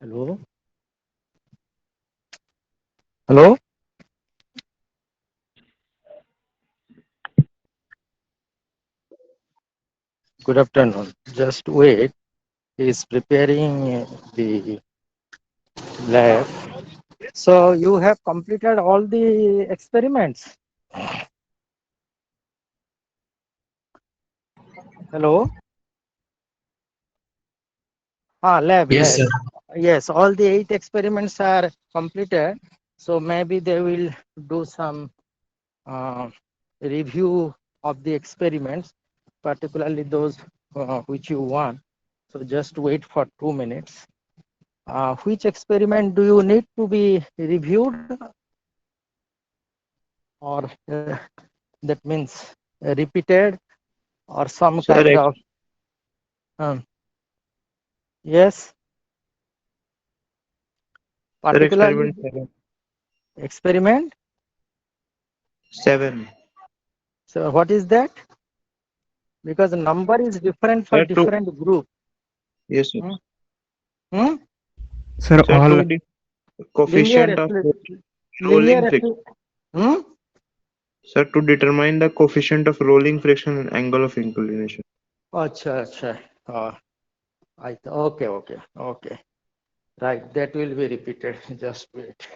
Hello. Hello. Good afternoon. Just wait. He's preparing the lab. So you have completed all the experiments. Hello. Yes, Lab. sir. Yes, all the 8 experiments are completed. So maybe they will do some uh, review of the experiments, particularly those which you want. So just wait for 2 minutes. Which experiment do you need to be reviewed, or that means repeated, or some Sir, kind of um, yes, particularly experiment seven. experiment. 7. So what is that? Because the number is different for Sir, two. different group. Yes, sir. Hmm? Hmm? Sir, Sir, all Linear, coefficient of linear. rolling friction. Hmm? Sir, to determine the coefficient of rolling friction and angle of inclination. Acha, acha. Okay. Right, that will be repeated. Just wait.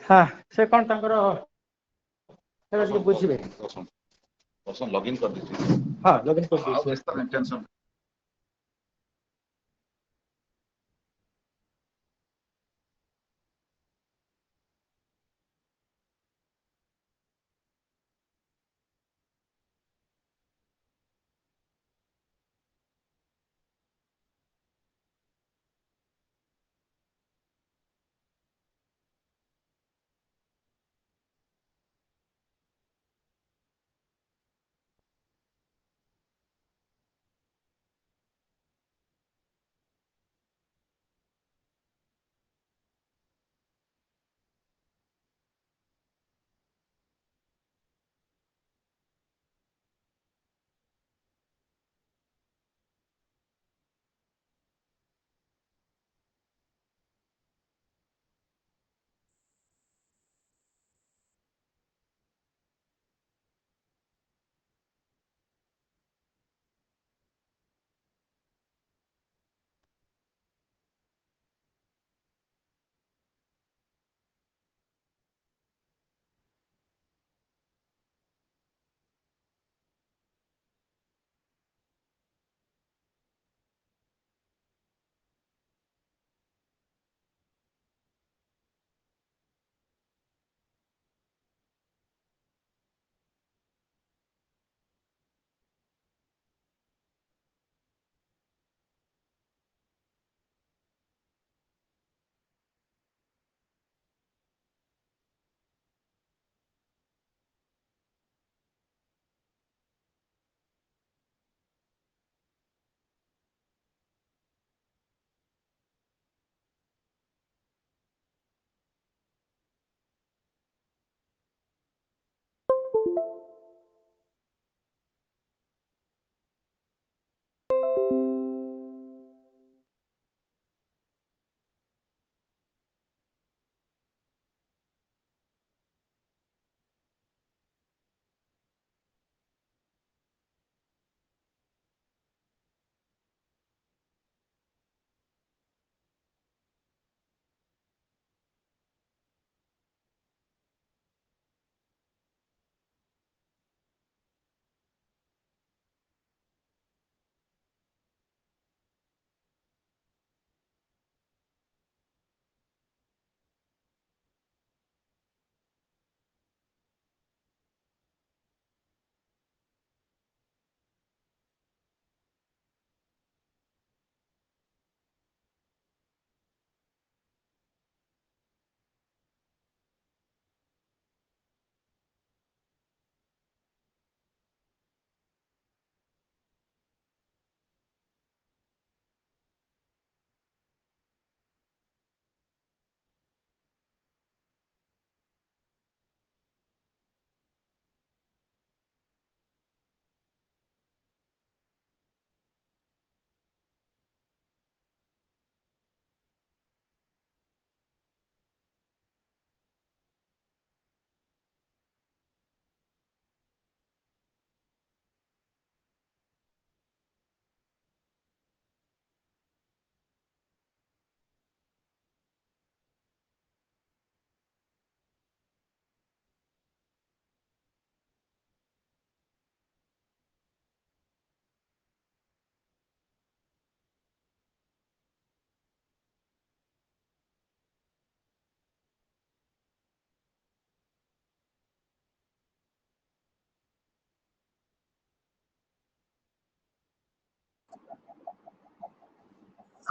ହଁ ସେ କ'ଣ ତାଙ୍କର ସେଟା ଟିକେ ବୁଝିବେ login କରିଦେଇଛି ହଁ login କରିଦେଇଛି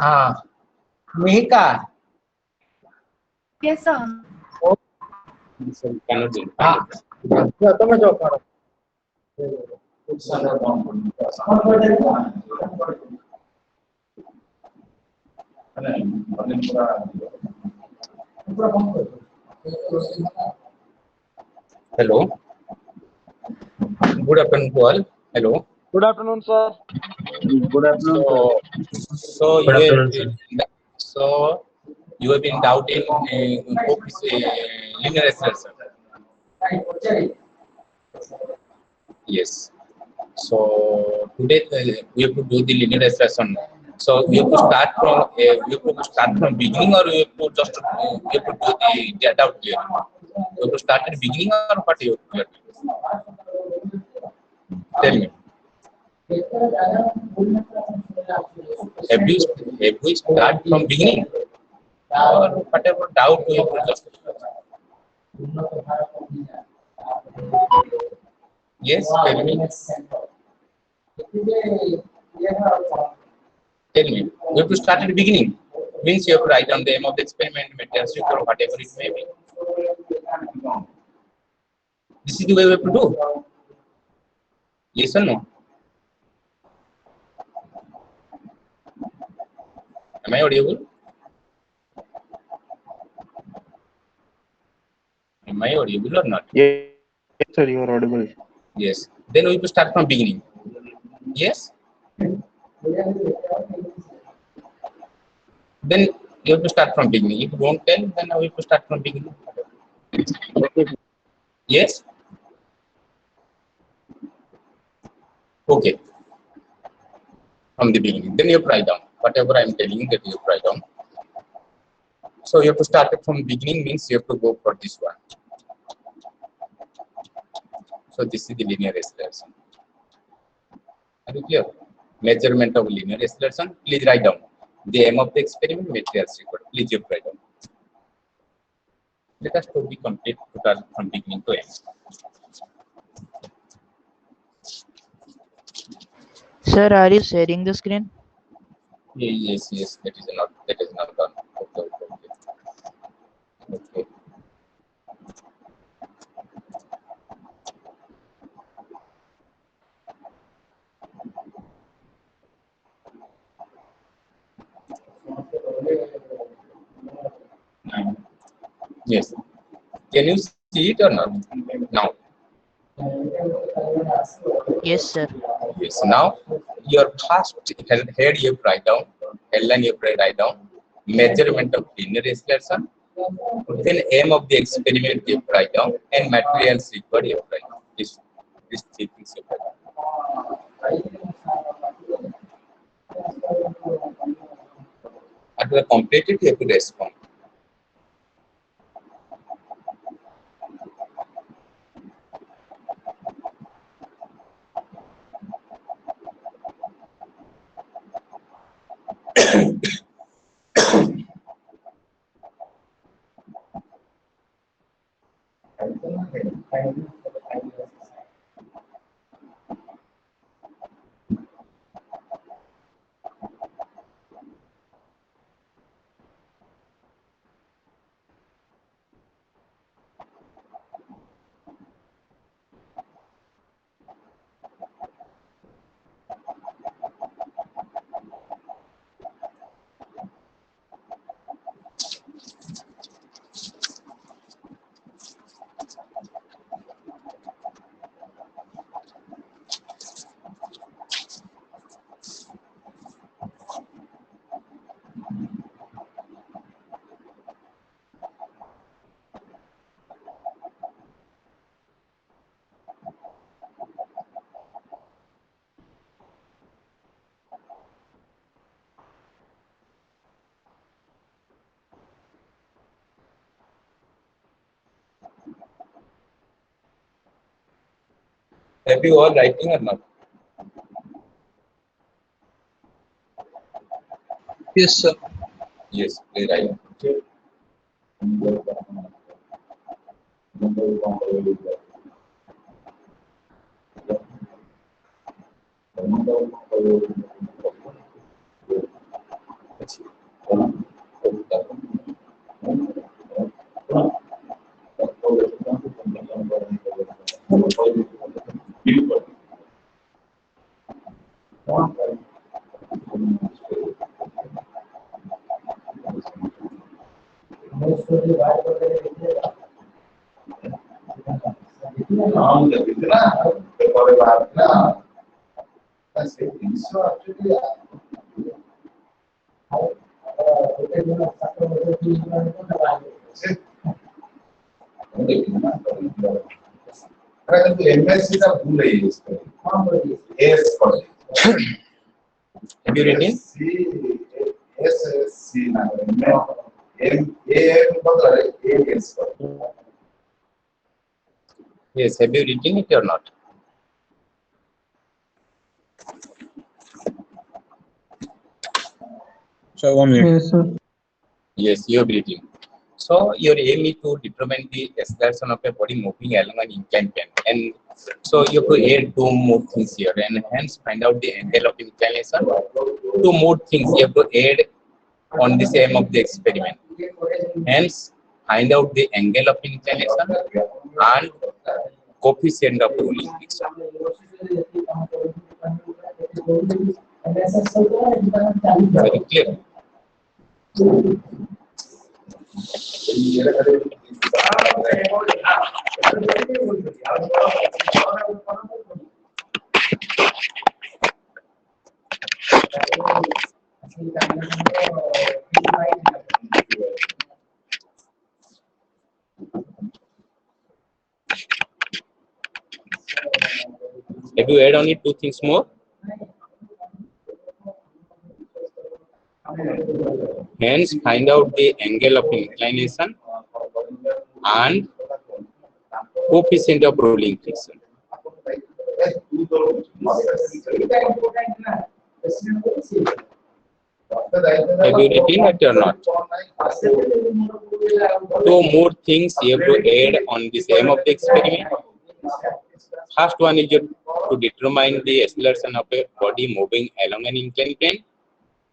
हाँ Mihika. Yes, sir. Cannot do. हाँ तुम्हें जो करो. Hello. Good afternoon to all. Hello. Good afternoon, sir. Good afternoon, So Good you afternoon, have, so you have been doubting linear acceleration. Yes. So today we have to do the linear acceleration. So we have to start from beginning, or we have to just we have to do the data out clear. We have to start at the beginning, or what you have to do? Tell me. Have we start from beginning, or whatever doubt we have to just. Yes, tell me. Tell me. We have to start at the beginning. Means you have to write down the aim of the experiment, materials, or whatever it may be. This is the way we have to do. Yes or no? Am I audible? Am I audible or not? Yes, sir, you are audible. Yes. Then we have to start from beginning. Yes. Then you have to start from beginning. If you don't tell, then we have to start from beginning. Yes. Okay. From the beginning. Then you have to write down whatever I am telling you, that you have to write down. So you have to start it from beginning, means you have to go for this one. So this is the linear acceleration. Are you clear? Measurement of linear acceleration. Please write down the aim of the experiment, materials required. Please you have to write down. Let us to be complete total from beginning to end. Sir, are you sharing the screen? Yes, that is not done. Okay. Yes. Can you see it or not? Now. Yes, sir. Yes. Now your first head you write down, headline you write down, measurement of linear acceleration, then aim of the experiment you write down, and materials required you write down. These three things you write down. After you complete it, you have to respond. Have you all writing or not? Yes, sir. Yes, please write. Have you written? Yes, have you written it or not? Sir, 1 minute. Yes, sir. Yes, you have written. So your aim is to determine the acceleration of a body moving along an inclined plane, and so you have to add two more things here, and hence find out the angle of inclination. Two more things you have to add on this aim of the experiment. Hence, find out the angle of inclination and coefficient of rolling friction. Very clear. Have you add only two things more? Hence, find out the angle of inclination and coefficient of rolling friction. Have you written it or not? Two more things you have to add on this aim of the experiment. First one is to determine the acceleration of a body moving along an inclined plane.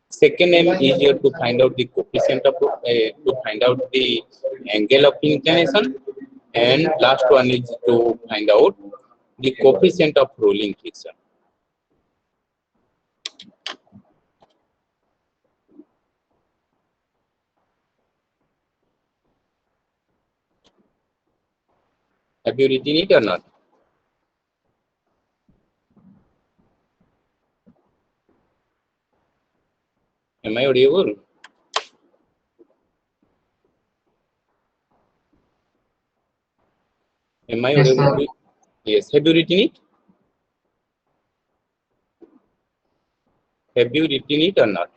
Second aim is here to find out the coefficient of to find out the angle of inclination, and last one is to find out the coefficient of rolling friction. Have you written it or not? Am I audible? Am I Yes, audible? sir. Yes. Have you written it? Have you written it or not?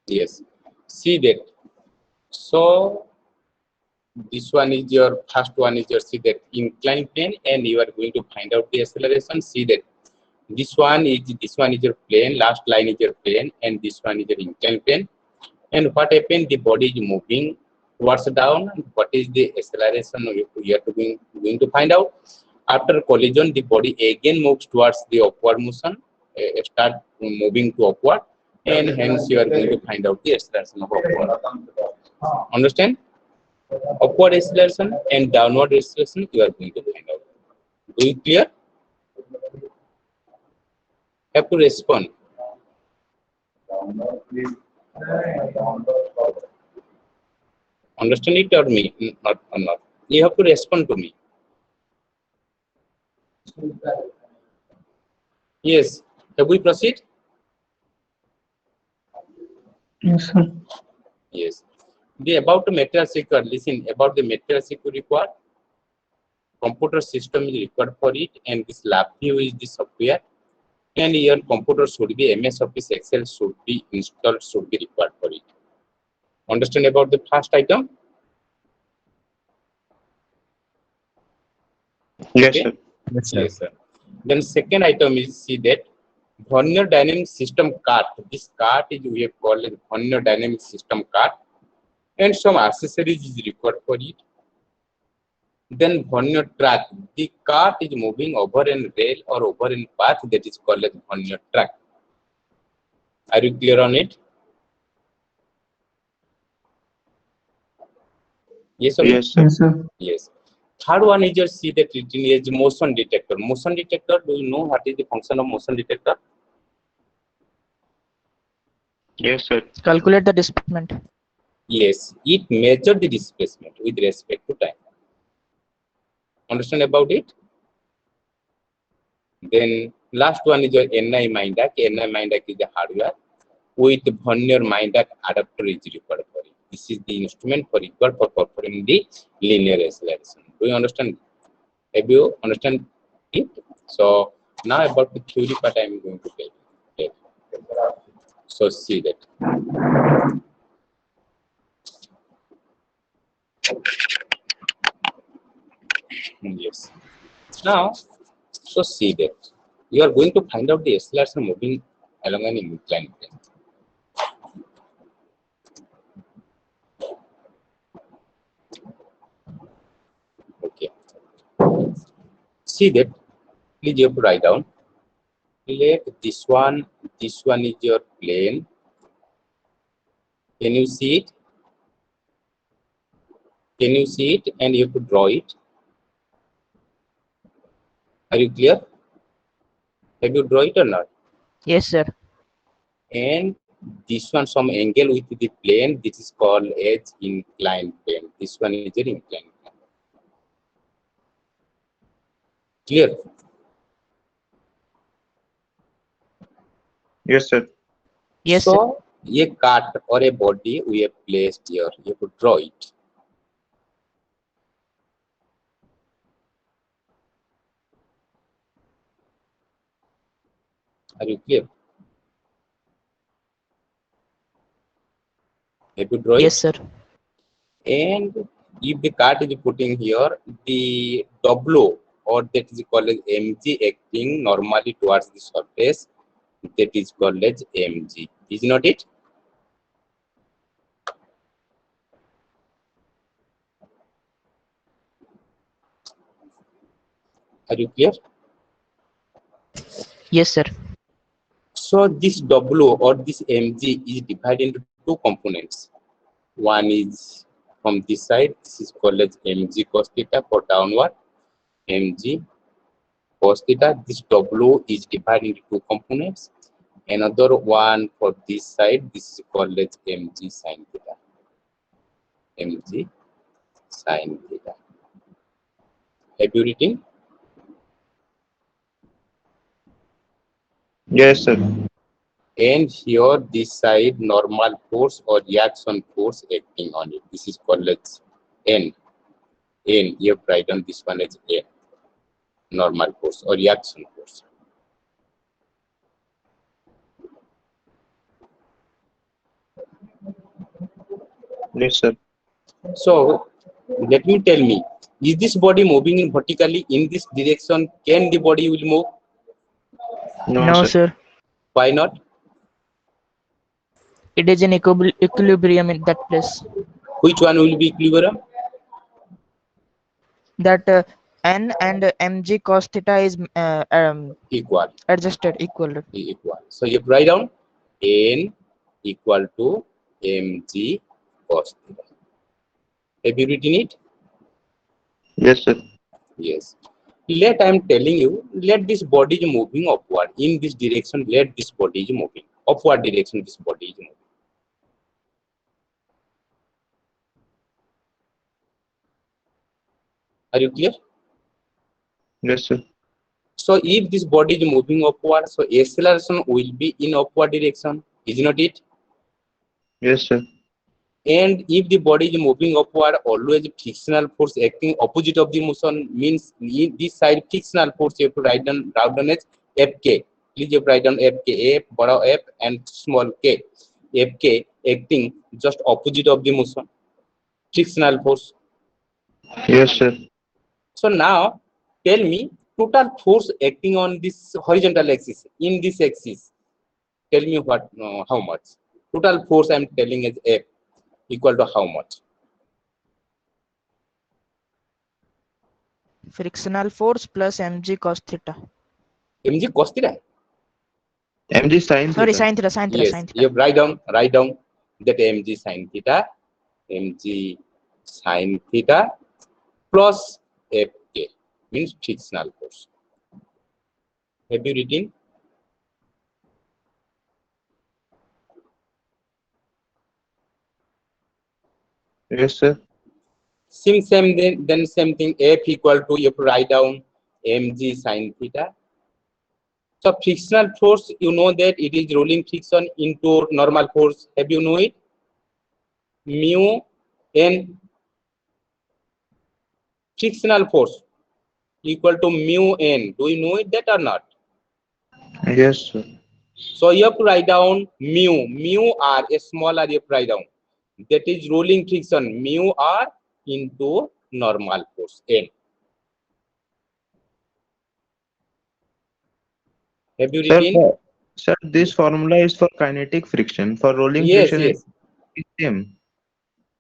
Yes. See that. So this one is your first one is your see that inclined plane, and you are going to find out the acceleration. See that this one is your plane, last line is your plane, and this one is your inclined plane. And what happened? The body is moving towards down. What is the acceleration? You are going to find out. After collision, the body again moves towards the upward motion, start moving to upward, and hence you are going to find out the acceleration of upward. Understand? Upward acceleration and downward acceleration you are going to find out. Do you clear? Have to respond. Understand it or me? Not or not. You have to respond to me. Yes. Have we proceed? Yes, sir. Yes. The about the materials required. Listen about the materials required. Computer system is required for it, and this LabVIEW is the software. And your computer should be MS Office Excel should be installed, should be required for it. Understand about the first item? Yes, Okay? sir. Yes, sir. Then second item is see that Vernier Dynamic System cart. This cart is we have called it Vernier Dynamic System cart, and some accessories is required for it. Then Vernier track. The cart is moving over an rail or over a path that is called as Vernier track. Are you clear on it? Yes or no? Yes, sir. Yes, sir. Yes. Third one is just see that it is motion detector. Motion detector, do you know what is the function of motion detector? Yes, sir. Calculate the displacement. Yes, it measures the displacement with respect to time. Understand about it? Then last one is your NI Mindac. NI Mindac is the hardware with Vernier Mindac adapter is required for it. This is the instrument for required for performing the linear acceleration. Do you understand? Have you understand it? So now about the theory part I am going to tell you. Okay. So see that. Yes. Now, so see that you are going to find out the acceleration moving along an inclined plane. Okay. See that. Please you have to write down. Let this one is your plane. Can you see it? Can you see it? And you have to draw it. Are you clear? Have you draw it or not? Yes, sir. And this one some angle with the plane. This is called as inclined plane. This one is an inclined plane. Clear? Yes, sir. Yes, sir. So, a cart or a body we have placed here. You have to draw it. Are you clear? Have you draw Yes, it? sir. And if the cart is putting here, the W or that is called as mg acting normally towards the surface, that is called as mg. Is not it? Are you clear? Yes, sir. So this W or this mg is divided into two components. One is from this side, this is called as mg cos theta for downward, mg cos theta. This W is divided into two components. Another one for this side, this is called as mg sin theta. Mg sin theta. Have you written? Yes, sir. And here this side normal force or reaction force acting on it. This is called as N. N. You have write on this one as N. Normal force or reaction force. Yes, sir. So let me tell me, is this body moving in vertically in this direction? Can the body will move? No, No, sir. sir. Why not? It is in equilibrium in that place. Which one will be equilibrium? That N and mg cos theta is Equal. adjusted equal. Equal. So you write down N equal to mg cos theta. Have you written it? Yes, sir. Yes. Let I am telling you, let this body is moving upward in this direction. Let this body is moving upward direction. This body is moving. Are you clear? Yes, sir. So if this body is moving upward, so acceleration will be in upward direction, is not it? Yes, sir. And if the body is moving upward, always frictional force acting opposite of the motion means in this side frictional force you have to write down as Fk. Please you write down Fk, F, bada F and small k. Fk acting just opposite of the motion, frictional force. Yes, sir. So now tell me total force acting on this horizontal axis, in this axis. Tell me what, how much? Total force I am telling is F equal to how much? Frictional force plus mg cos theta. Mg cos theta. MG sin Sorry, theta. sin theta, sin theta, Yes, sin you theta. write down that mg sin theta, mg sin theta plus Fk means frictional force. Have you written? Yes, sir. Then same thing, F equal to, you have to write down mg sine theta. So frictional force, you know that it is rolling friction into normal force. Have you know it? Mu n frictional force equal to mu n. Do you know it that or not? Yes, sir. So you have to write down mu r, a small r you have to write down. That is rolling friction, mu r into normal force n. Have you Sir, written? sir, this formula is for kinetic friction. For rolling Yes, friction, it yes. is same.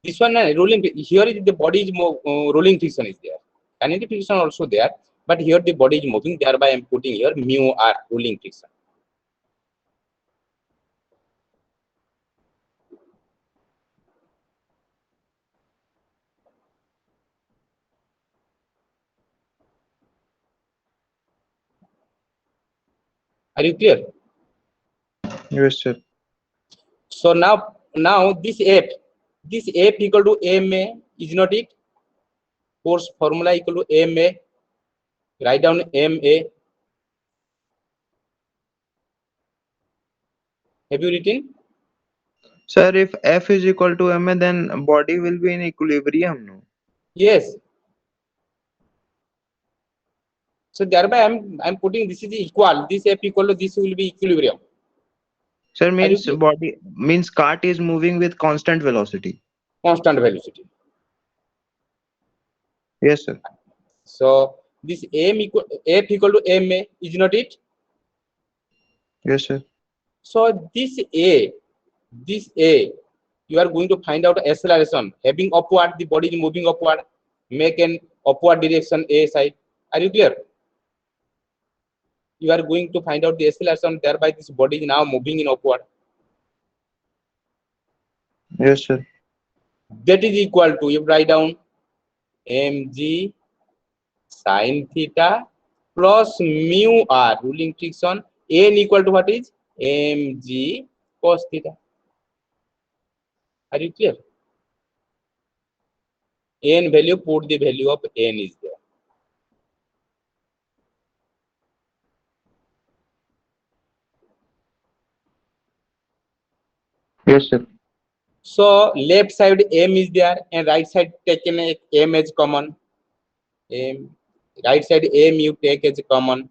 This one rolling, here is the body is rolling friction is there. Kinetic friction also there, but here the body is moving. Thereby I am putting here mu r, rolling friction. Are you clear? Yes, sir. So now this F equal to ma, is not it? Force formula equal to ma. Write down ma. Have you written? Sir, if F is equal to ma, then body will be in equilibrium, no? Yes. So thereby I'm putting this is equal. This F equal to this will be equilibrium. Sir, Are you means clear? body means cart is moving with constant velocity. Constant velocity. Yes, sir. So this F equal to ma, is not it? Yes, sir. So this A, you are going to find out acceleration. Having upward, the body is moving upward. Make an upward direction A side. Are you clear? You are going to find out the acceleration. Thereby, this body is now moving in upward. Yes, sir. That is equal to, you write down mg sine theta plus mu r, ruling friction. N equal to what is? Mg cos theta. Are you clear? N value, put the value of n is there. Yes, sir. So left side m is there and right side taken m as common. M, right side m you take as common.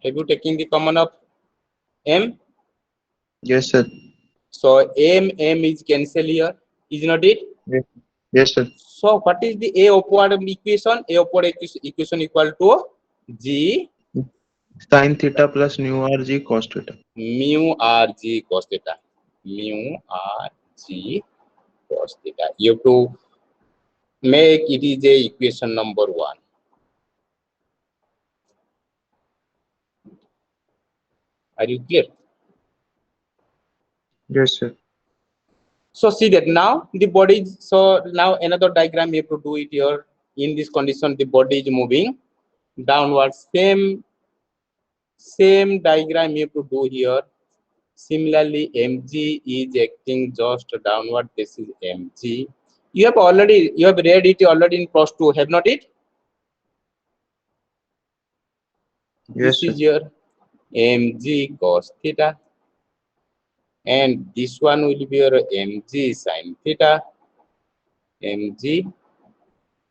Have you taken the common of m? Yes, sir. So m is cancel here, is not it? Yes, yes, sir. So what is the A upward equation? A upward equation equal to G Sin theta plus nu r g cos theta. mu r g cos theta. Mu r g cos theta. You have to make it is a equation number 1. Are you clear? Yes, sir. So see that now the body is, so now another diagram you have to do it here. In this condition, the body is moving downwards. Same diagram you have to do here. Similarly, mg is acting just downward. This is mg. You have read it already in plus 2, have not it? Yes, This sir. is your mg cos theta, and this one will be your mg sin theta, mg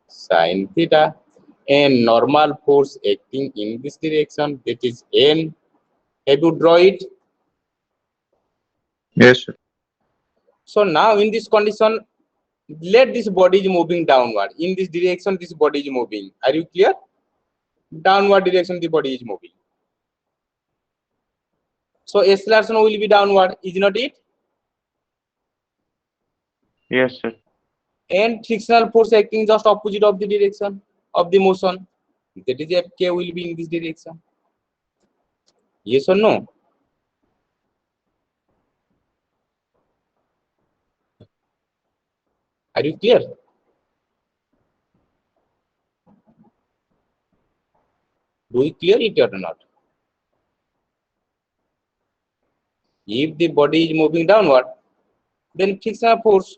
sin theta, and normal force acting in this direction, that is n. Have you draw it? Yes, sir. So now in this condition, let this body is moving downward. In this direction, this body is moving. Are you clear? Downward direction, the body is moving. So acceleration will be downward, is not it? Yes, sir. And frictional force acting just opposite of the direction of the motion. That is Fk will be in this direction. Yes or no? Are you clear? Do we clear it or not? If the body is moving downward, then frictional force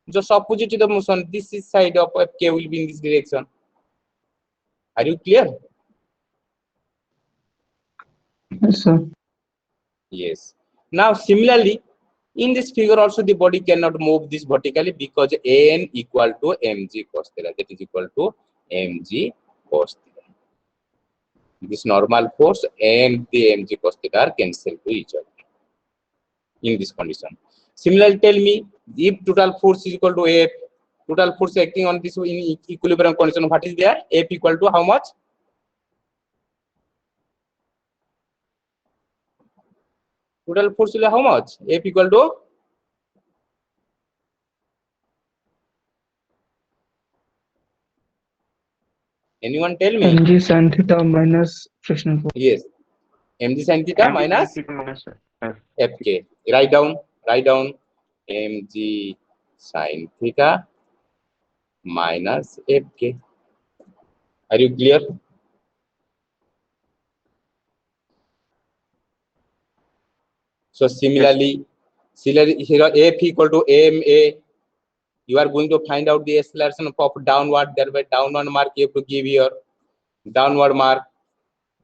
just opposite to the motion, this is side of Fk will be in this direction. Are you clear? Yes, sir. Yes. Now similarly, in this figure also the body cannot move this vertically because An equal to mg cos theta. That is equal to mg cos theta. This normal force and the mg cos theta are cancelled to each other in this condition. Similarly, tell me if total force is equal to F, total force acting on this in equilibrium condition, what is there? F equal to how much? Total force will be how much? F equal to anyone tell me? mg sin theta minus frictional force. Yes, mg sin theta minus Fk. Write down mg sin theta minus Fk. Are you clear? So similarly, here F equal to ma. You are going to find out the acceleration of downward. Thereby downward mark you have to give here. Downward mark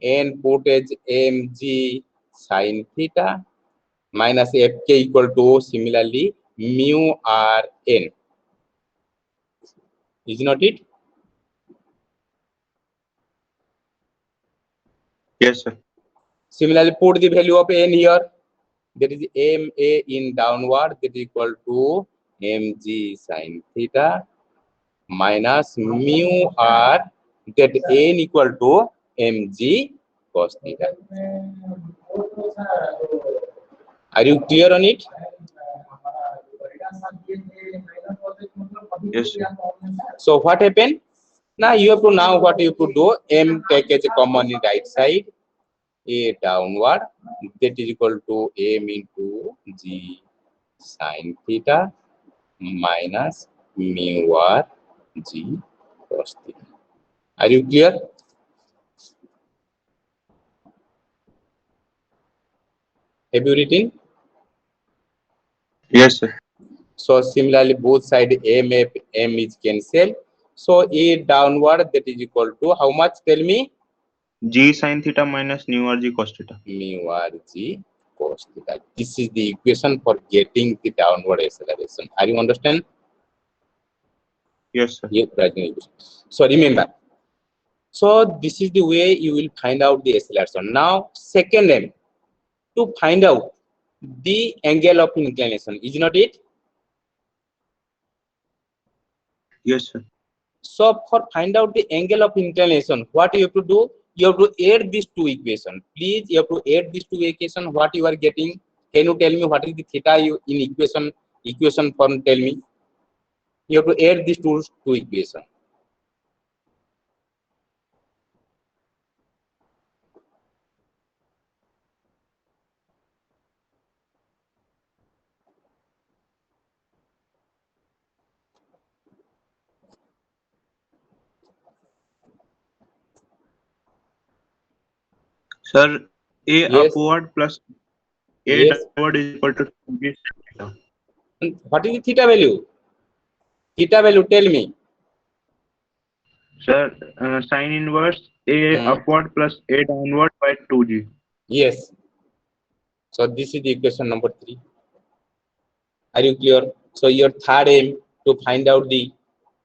and put as mg sin theta minus Fk equal to similarly mu r n. Is not it? Yes, sir. Similarly, put the value of n here. That is ma in downward, that is equal to mg sin theta minus mu r, that n equal to mg cos theta. Are you clear on it? Yes, sir. So what happened? Now you have to what you have to do, m take as a common in right side, a downward, that is equal to m into g sin theta minus mu r g cos theta. Are you clear? Have you written? Yes, sir. So similarly, both side m is cancelled. So a downward, that is equal to how much? Tell me. G sin theta minus nu r g cos theta. Mu r g cos theta. This is the equation for getting the downward acceleration. Are you understand? Yes, sir. Yes, so remember. So this is the way you will find out the acceleration. Now, second M, to find out the angle of inclination, is not it? Yes, sir. So for find out the angle of inclination, what you have to do? You have to add these two equations. Please, you have to add these two equations. What you are getting? Can you tell me what is the theta you in equation form? Tell me. You have to add these two equations. Sir, A Yes. upward plus A Yes. downward is equal to 2B sin theta. What is the theta value? Theta value, tell me. Sir, sin inverse A upward plus A downward by 2G. Yes. So this is the equation number 3. Are you clear? So your third aim to find out the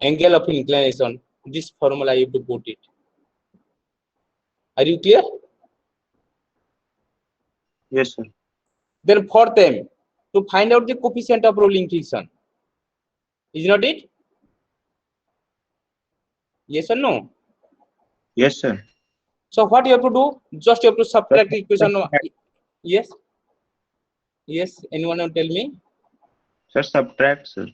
angle of inclination, this formula you have to put it. Are you clear? Yes, sir. Then fourth aim to find out the coefficient of rolling friction. Is not it? Yes or no? Yes, sir. So what you have to do? Just you have to subtract the equation. Yes. Yes. Anyone will tell me? Sir, subtract, sir.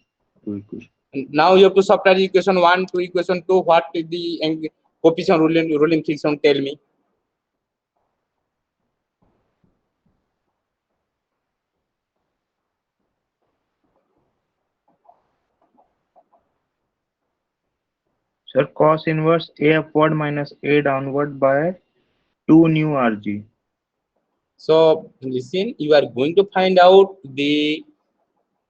Two equations. Now you have to subtract equation 1 to equation 2. What is the coefficient rolling friction? Tell me. Sir, cos inverse A upward minus A downward by 2 new Rg. So listen, you are going to find out the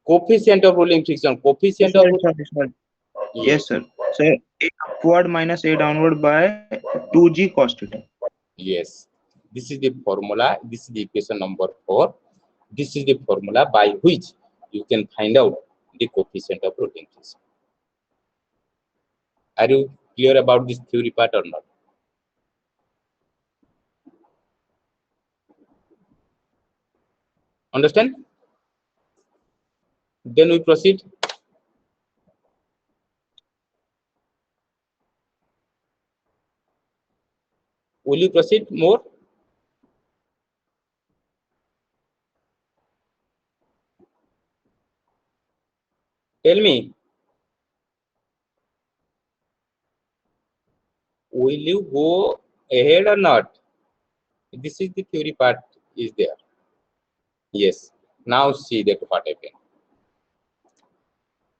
coefficient of rolling friction. Coefficient of Sorry. Yes, sir. So A upward minus A downward by 2G cos theta. Yes, this is the formula. This is the equation number 4. This is the formula by which you can find out the coefficient of rolling friction. Are you clear about this theory part or not? Understand? Then we proceed. Will you proceed more? Tell me. Will you go ahead or not? This is the theory part is there. Yes. Now see that what happened.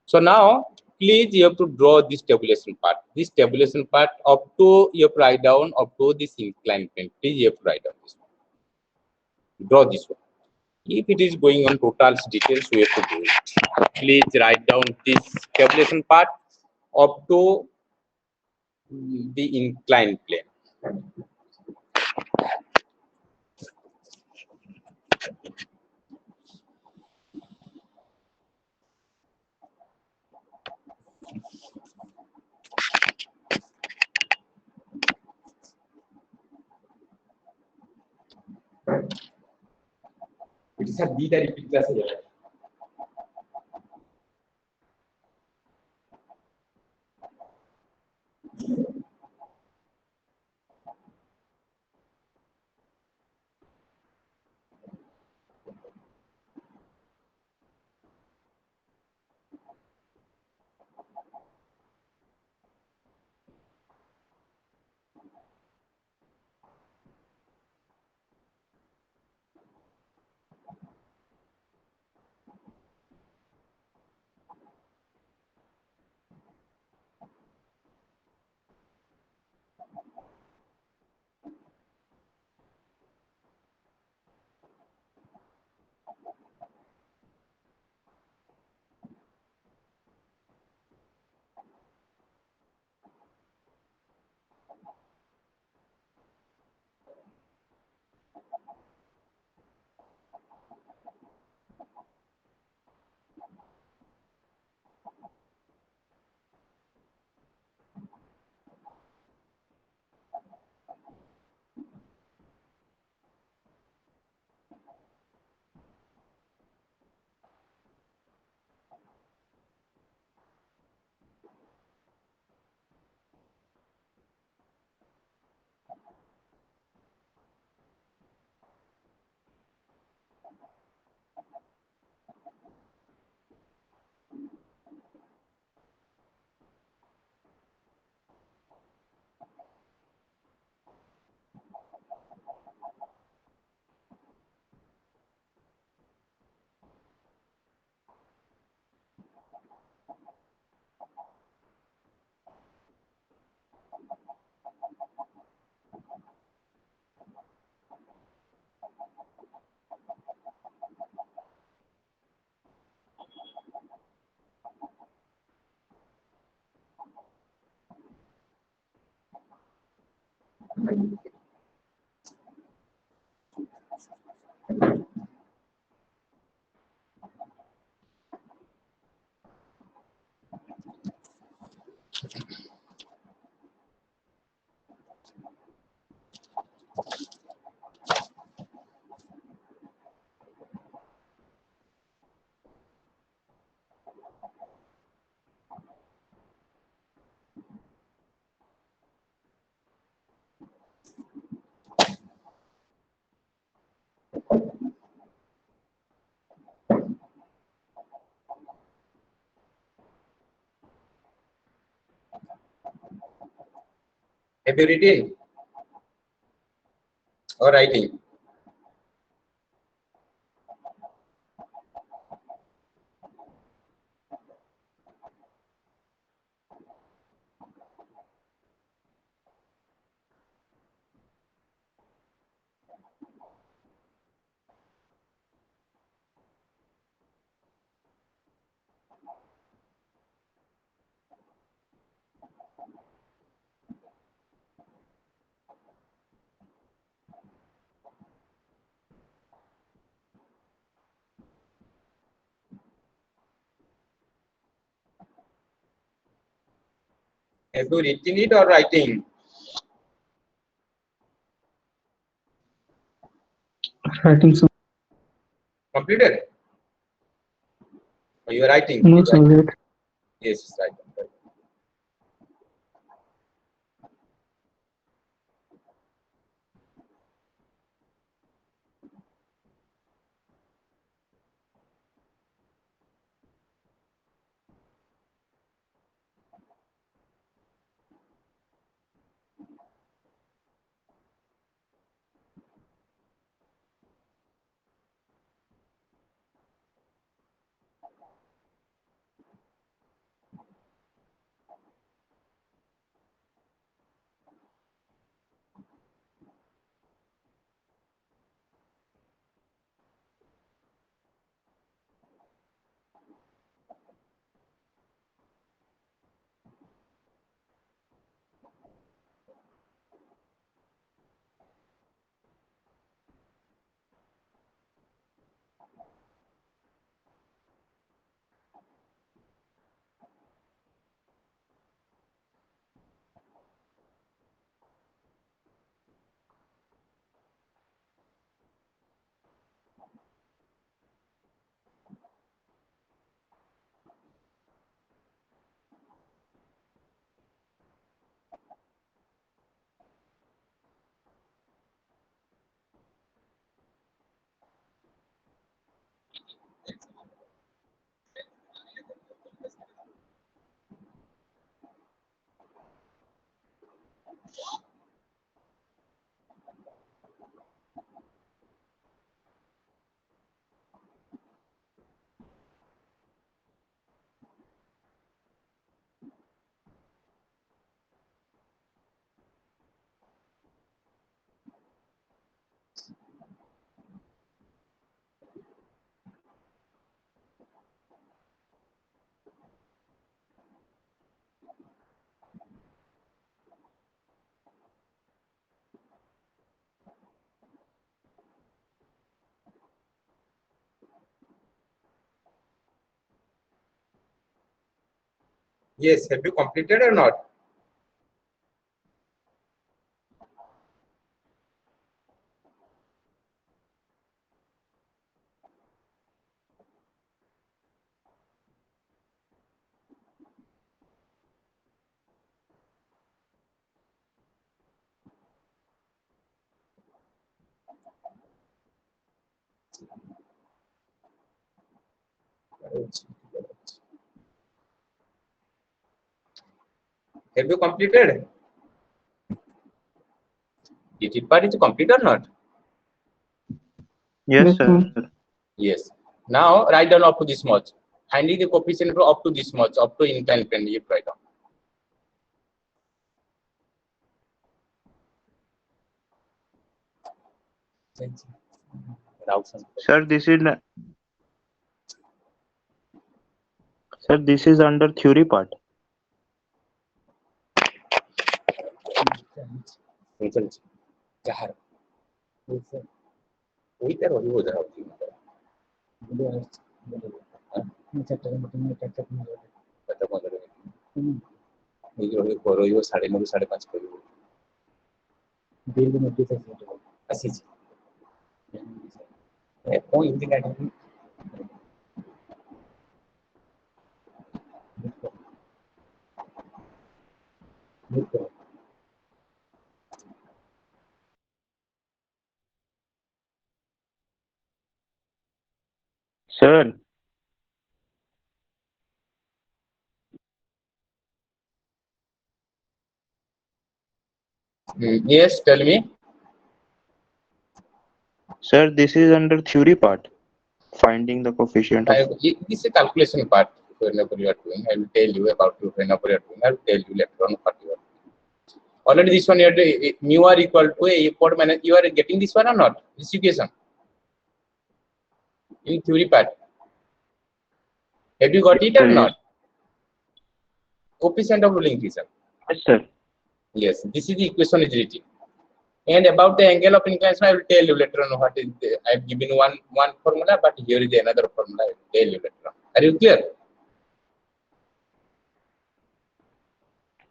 So now please you have to draw this tabulation part. This tabulation part up to you have to write down up to this inclined plane. Please you have to write down this one. Draw this one. If it is going on total details, we have to do it. Please write down this tabulation part up to the inclined plane. It is a beta repeat class here. Have you written or writing? Have you written it or writing? Writing, sir. Completed? Or you are writing? No, sir. Wait. Yes, it's right. Yes, have you completed or not? Have you completed? It part is complete or not? Yes, Yes, sir. Yes. Now write down up to this much. Finding the coefficient for up to this much, up to inclined plane. You write down. Sir, this is under theory part. साढ़े 9 साढ़े 5 Sir, Yes, tell me. sir, this is under theory part. Finding the coefficient of. This is a calculation part. Whenever you are doing, I will tell you about it. Whenever you are doing, I will tell you later on what you are doing. Already this one you are doing, mu r equal to a pod minus. You are getting this one or not? This equation in theory part. Have you got it or not? Coefficient of rolling increase. Yes, sir. Yes, this is the equation is written. And about the angle of inclination, I will tell you later on what is. I have given one formula, but here is another formula. I will tell you later on. Are you clear?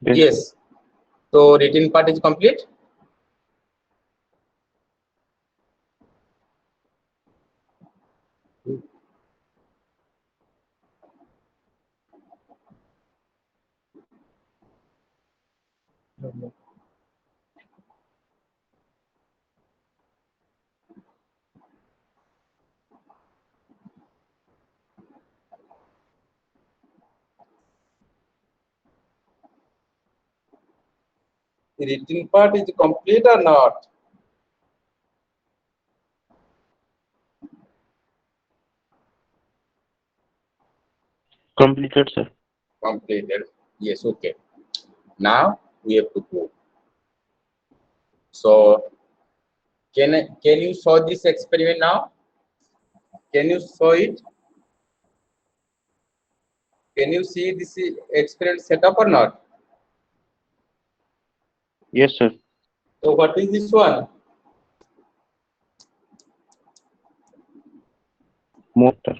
Yes. So written part is complete. The written part is complete or not? Completed, sir. Completed. Yes, okay. Now we have to go. So can you show this experiment now? Can you show it? Can you see this experiment setup or not? Yes, sir. So what is this one? Motor.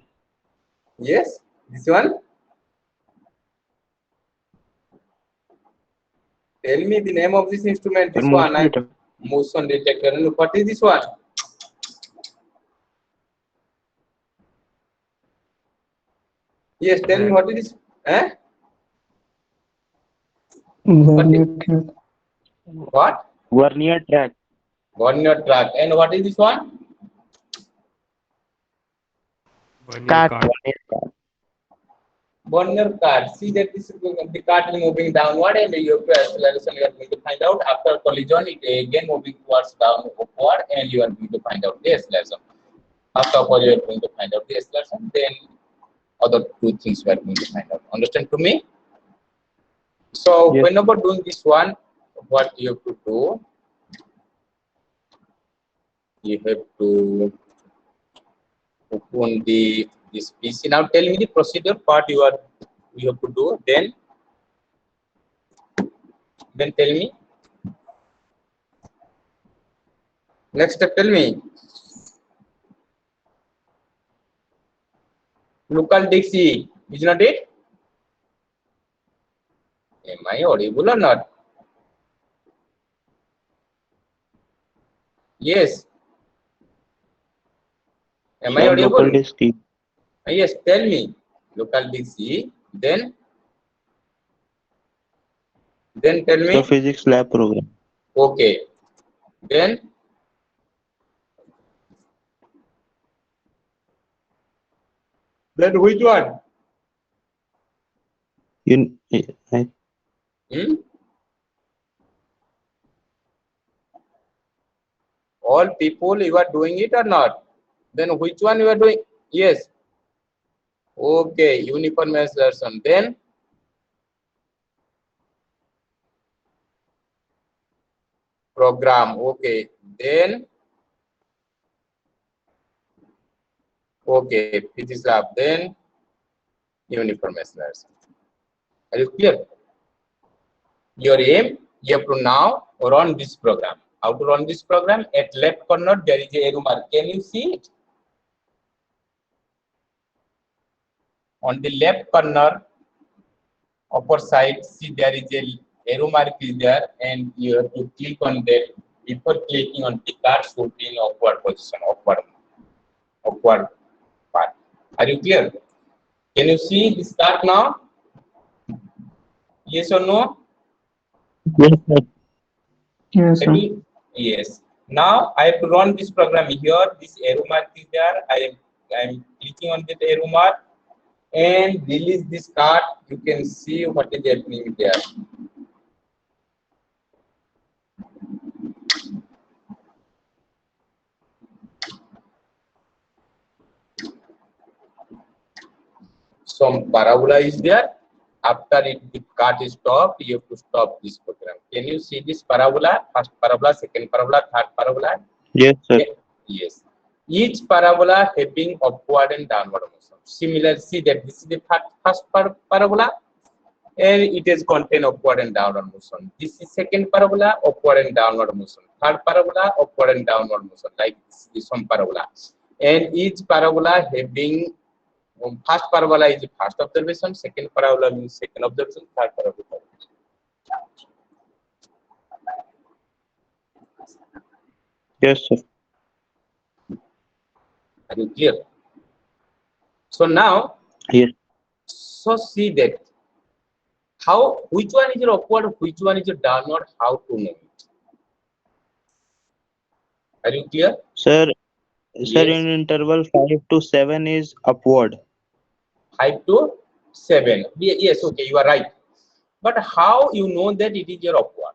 Yes, this one. Tell me the name of this instrument. Sir, This one. motion detector. Motion detector. And what is this one? Yes, tell me what is this? Eh? Vernier track. What? Vernier track. Vernier track. And what is this one? Cart. Vernier card. See that this the cart is moving downward and your acceleration you are going to find out. After collision, it again moving towards upward and you are going to find out the acceleration. After upward, you are going to find out the acceleration. Then other two things we are going to find out. Understand to me? So Yes. whenever doing this one, what you have to do? You have to open this PC. Now tell me the procedure part you have to do. Then tell me. Next step, tell me. Local Dixie, is not it? Am I audible or not? Yes. Am I Sir, audible? local disk key. Yes, tell me. Local Dixie. Then tell me. Sir, physics lab program. Okay. Then which one? Hmm? All people you are doing it or not? Then which one you are doing? Yes. Okay, uniform acceleration. Then program. Okay. Then okay, physics lab. Then uniform acceleration. Are you clear? Your aim, you have to now run this program. How to run this program? At left corner, there is a arrow mark. Can you see it? On the left corner, upper side, see there is a arrow mark is there, and you have to click on that. Before clicking on the card, should be in upward position, upward part. Are you clear? Can you see this card now? Yes or no? Yes, sir. Yes, sir. Yes. Now I have to run this program here. This arrow mark is there. I am clicking on that arrow mark and release this card. You can see what is happening there. Some parabola is there. After the card is stopped, you have to stop this program. Can you see this parabola? First parabola, second parabola, third parabola? Yes, sir. Yes. Each parabola having upward and downward motion. Similar, see that this is the first parabola and it is contain upward and downward motion. This is second parabola, upward and downward motion. Third parabola, upward and downward motion, like this one parabola. And each parabola having first parabola is the first observation, second parabola means second observation, third parabola. Yes, sir. Are you clear? So now, Yes. so see that how, which one is your upward, which one is your downward, how to know it. Are you clear? Sir, sir, Yes. in interval 5 to 7 is upward. 5 to 7. Yes, okay, you are right. But how you know that it is your upward?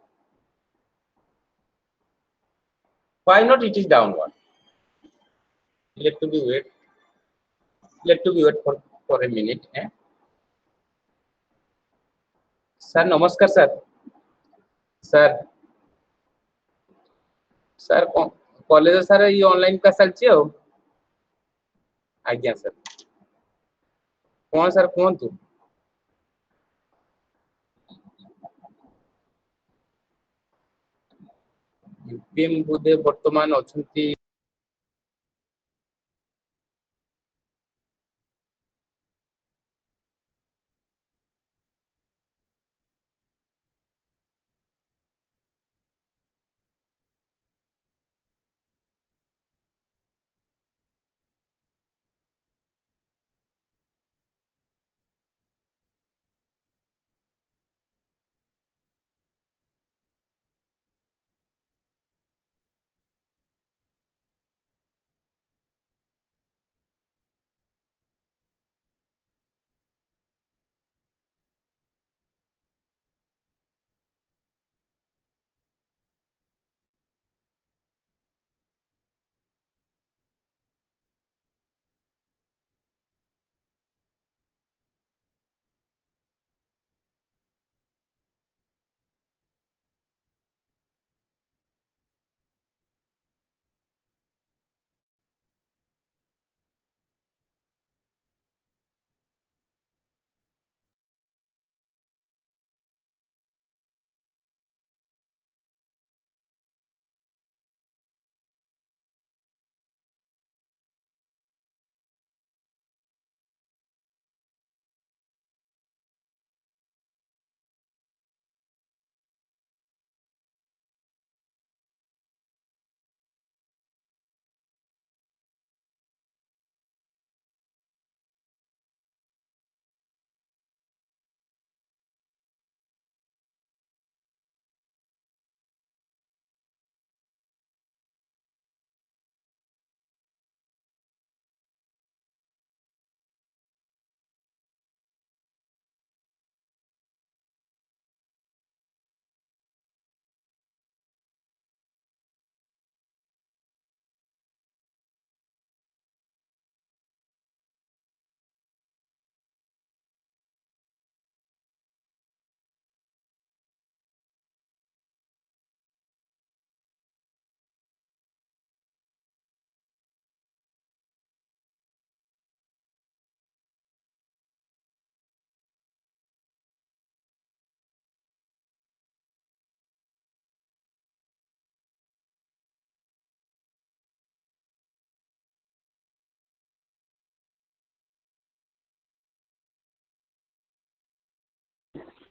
Why not it is downward? Let to be wait. Let to be wait for a minute. Sir, namaskar, sir. Sir, sir, college sir ये online का चलची हो आज्ञा sir कौन sir कौन तू UPM बोधे वर्तमान अछंती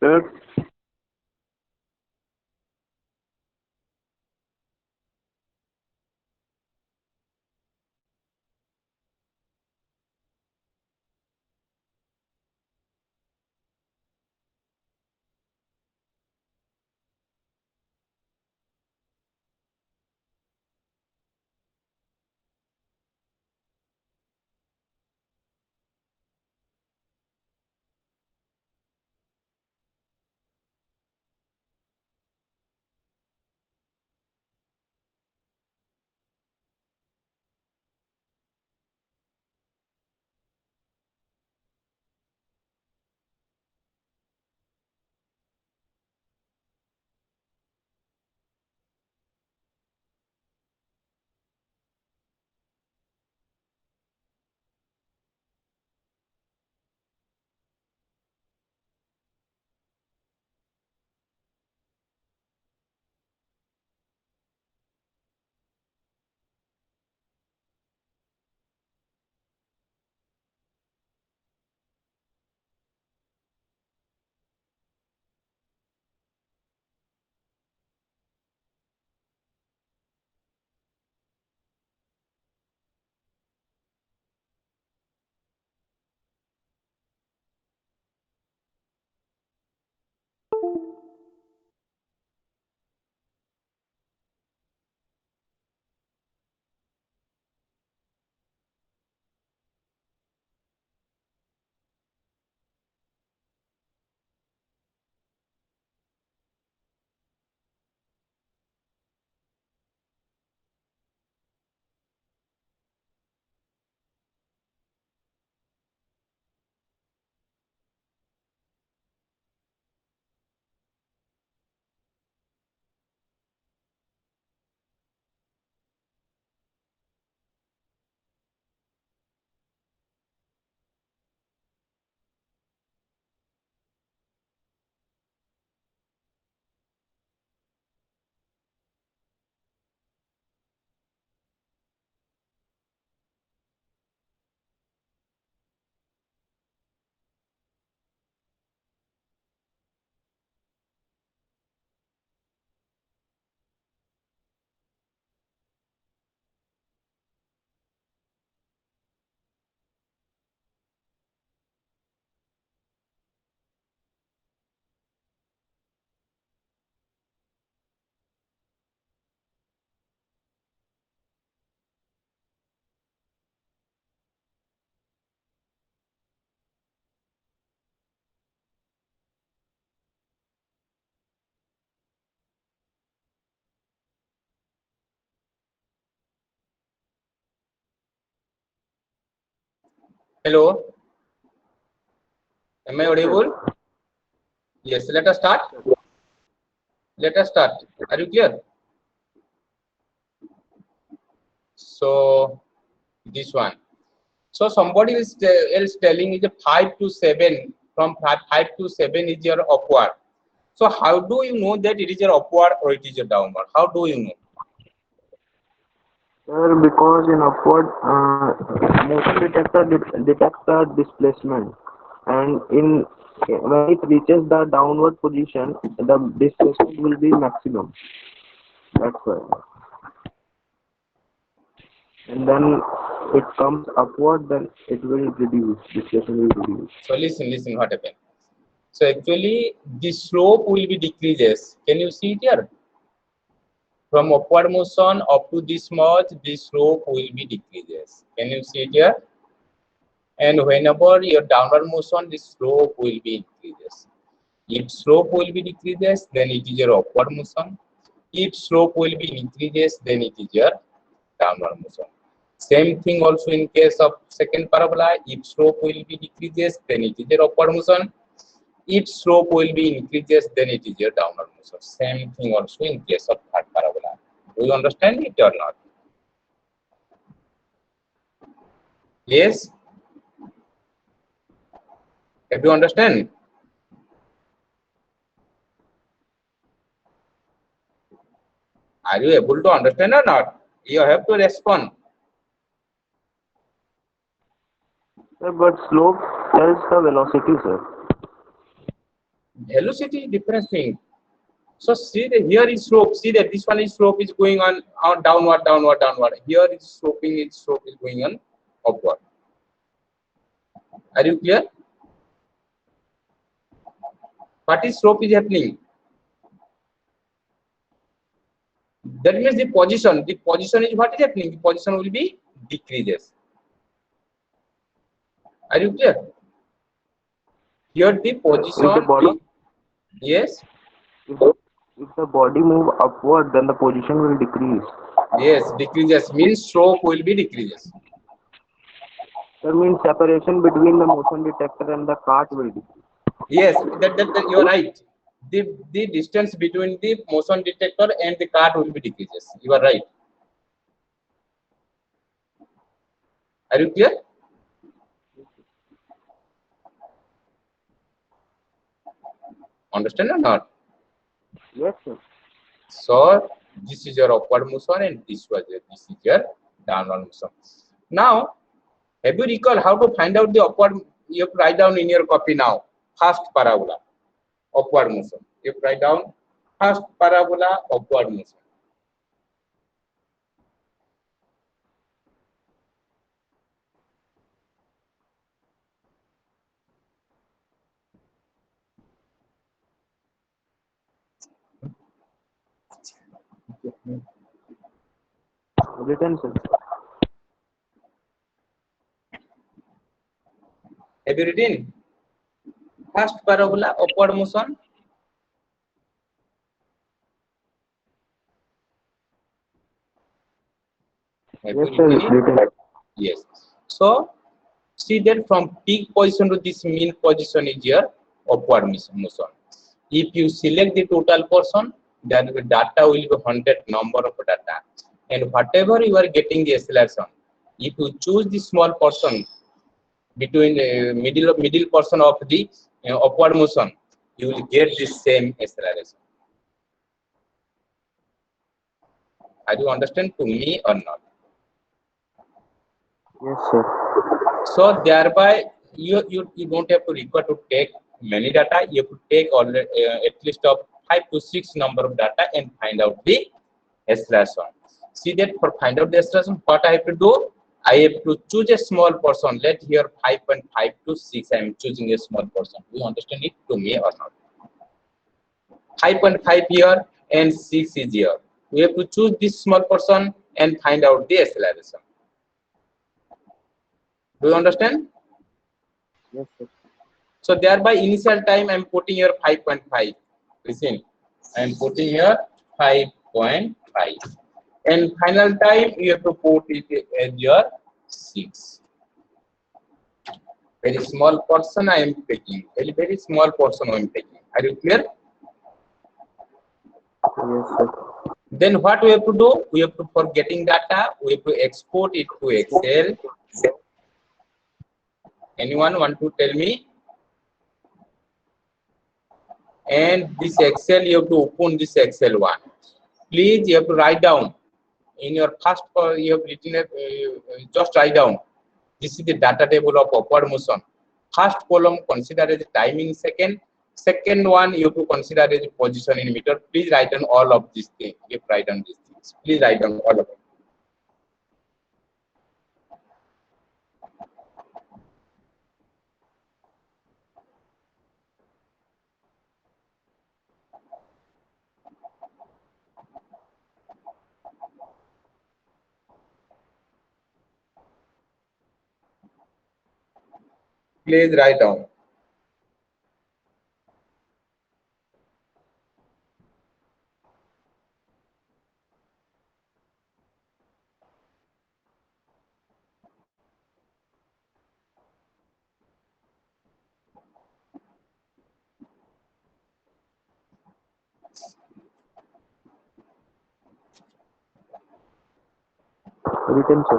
Sir, Hello. Am I audible? Yes. Let us start. Let us start. Are you clear? So this one. So somebody is else telling is a 5 to 7. From 5 to 7 is your upward. So how do you know that it is your upward or it is your downward? How do you know? Sir, because in upward motion detector detects the displacement, and in when it reaches the downward position, the displacement will be maximum. That's why. And then it comes upward, then it will reduce. Displacement will reduce. So listen what happened. So actually the slope will be decreases. Can you see it here? From upward motion up to this much, the slope will be decreases. Can you see it here? And whenever your downward motion, the slope will be increases. If slope will be decreases, then it is your upward motion. If slope will be increases, then it is your downward motion. Same thing also in case of second parabola. If slope will be decreases, then it is your upward motion. If slope will be increases, then it is your downward motion. Same thing also in case of third parabola. Do you understand it or not? Yes? Have you understand? Are you able to understand or not? You have to respond. Sir, but slope tells the velocity, sir. Velocity is different thing. So see that here is slope. See that this one is slope is going on downward. Here is slope is going on upward. Are you clear? What is slope is happening? That means the position. The position is what is happening. The position will be decreases. Are you clear? Here the position. Yes. If the body move upward, then the position will decrease. Yes, decreases means slope will be decreases. That means separation between the motion detector and the cart will decrease. Yes, that you are right. The distance between the motion detector and the cart will be decreases. You are right. Are you clear? Understand or not? Yes, sir. So this is your upward motion and this is your downward motion. Now, have you recall how to find out the upward? You have to write down in your copy now. First parabola, upward motion. You have to write down first parabola, upward motion. Written, sir. Have you written? First parabola, upward motion. Have Yes, you sir. written it? Written. Yes. So see that from peak position to this mean position is your upward motion. If you select the total portion, then the data will be 100 number of data, and whatever you are getting the acceleration, if you choose the small portion between middle portion of the upward motion, you will get the same acceleration. Are you understand to me or not? Yes, sir. So thereby you don't have to require to take many data. You have to take at least of 5 to 6 number of data and find out the acceleration. See that for find out the acceleration, what I have to do? I have to choose a small portion. Let here 5.5 to 6. I am choosing a small portion. Do you understand it to me or not? 5.5 here and 6 is here. We have to choose this small portion and find out the acceleration. Do you understand? Yes, sir. So thereby initial time I am putting here 5.5. Listen, I am putting here 5.5. And final time you have to put it as your 6. Very small portion I am taking. Very small portion I am taking. Are you clear? Yes, sir. Then what we have to do? We have to, for getting data, we have to export it to Excel. Anyone want to tell me? And this Excel, you have to open this Excel one. Please, you have to write down in your first, you have written it, just write down. This is the data table of upward motion. First column consider as time in second. Second one you have to consider as position in meter. Please write down all of these things. If write down these things, please write down all of them. Please write down. Written, sir.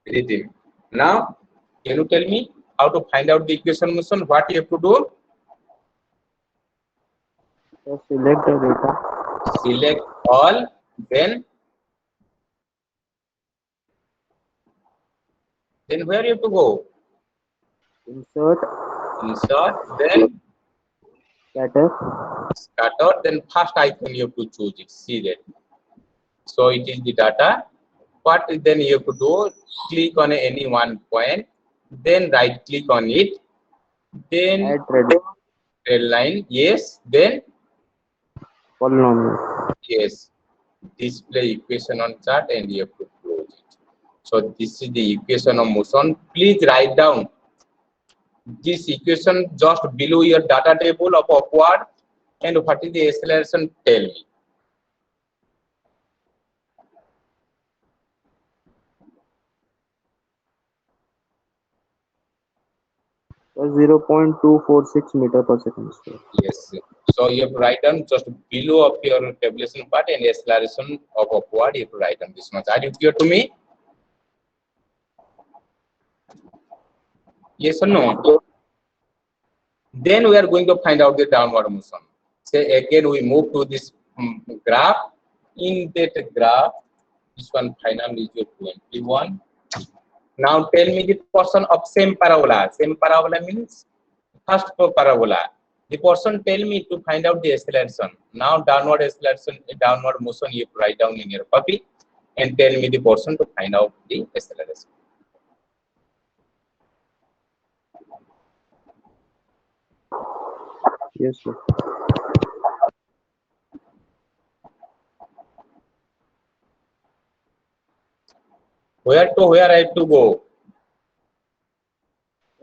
Written. Now, can you tell me how to find out the equation motion? What you have to do? So select the data. Select all. Then where you have to go? Insert. Insert. Then Scatter. scatter. Then first icon you have to choose it. See that. So it is the data. What then you have to do? Click on any one point. Then right click on it. Then Add trade. red line. Yes. Then Polynomial. yes. Display equation on chart and you have to close it. So this is the equation of motion. Please write down this equation just below your data table of upward and what is the acceleration, tell me. So 0.246 meter per second, sir. Yes. So you have to write down just below of your tabulation part and acceleration of upward. You have to write down this much. Are you clear to me? Yes or no? Then we are going to find out the downward motion. Say again we move to this graph. In that graph, this one final is your 21. Now tell me the portion of same parabola. Same parabola means first parabola. The portion tell me to find out the acceleration. Now downward acceleration, downward motion you write down in your copy and tell me the portion to find out the acceleration. Yes, sir. Where to where I have to go?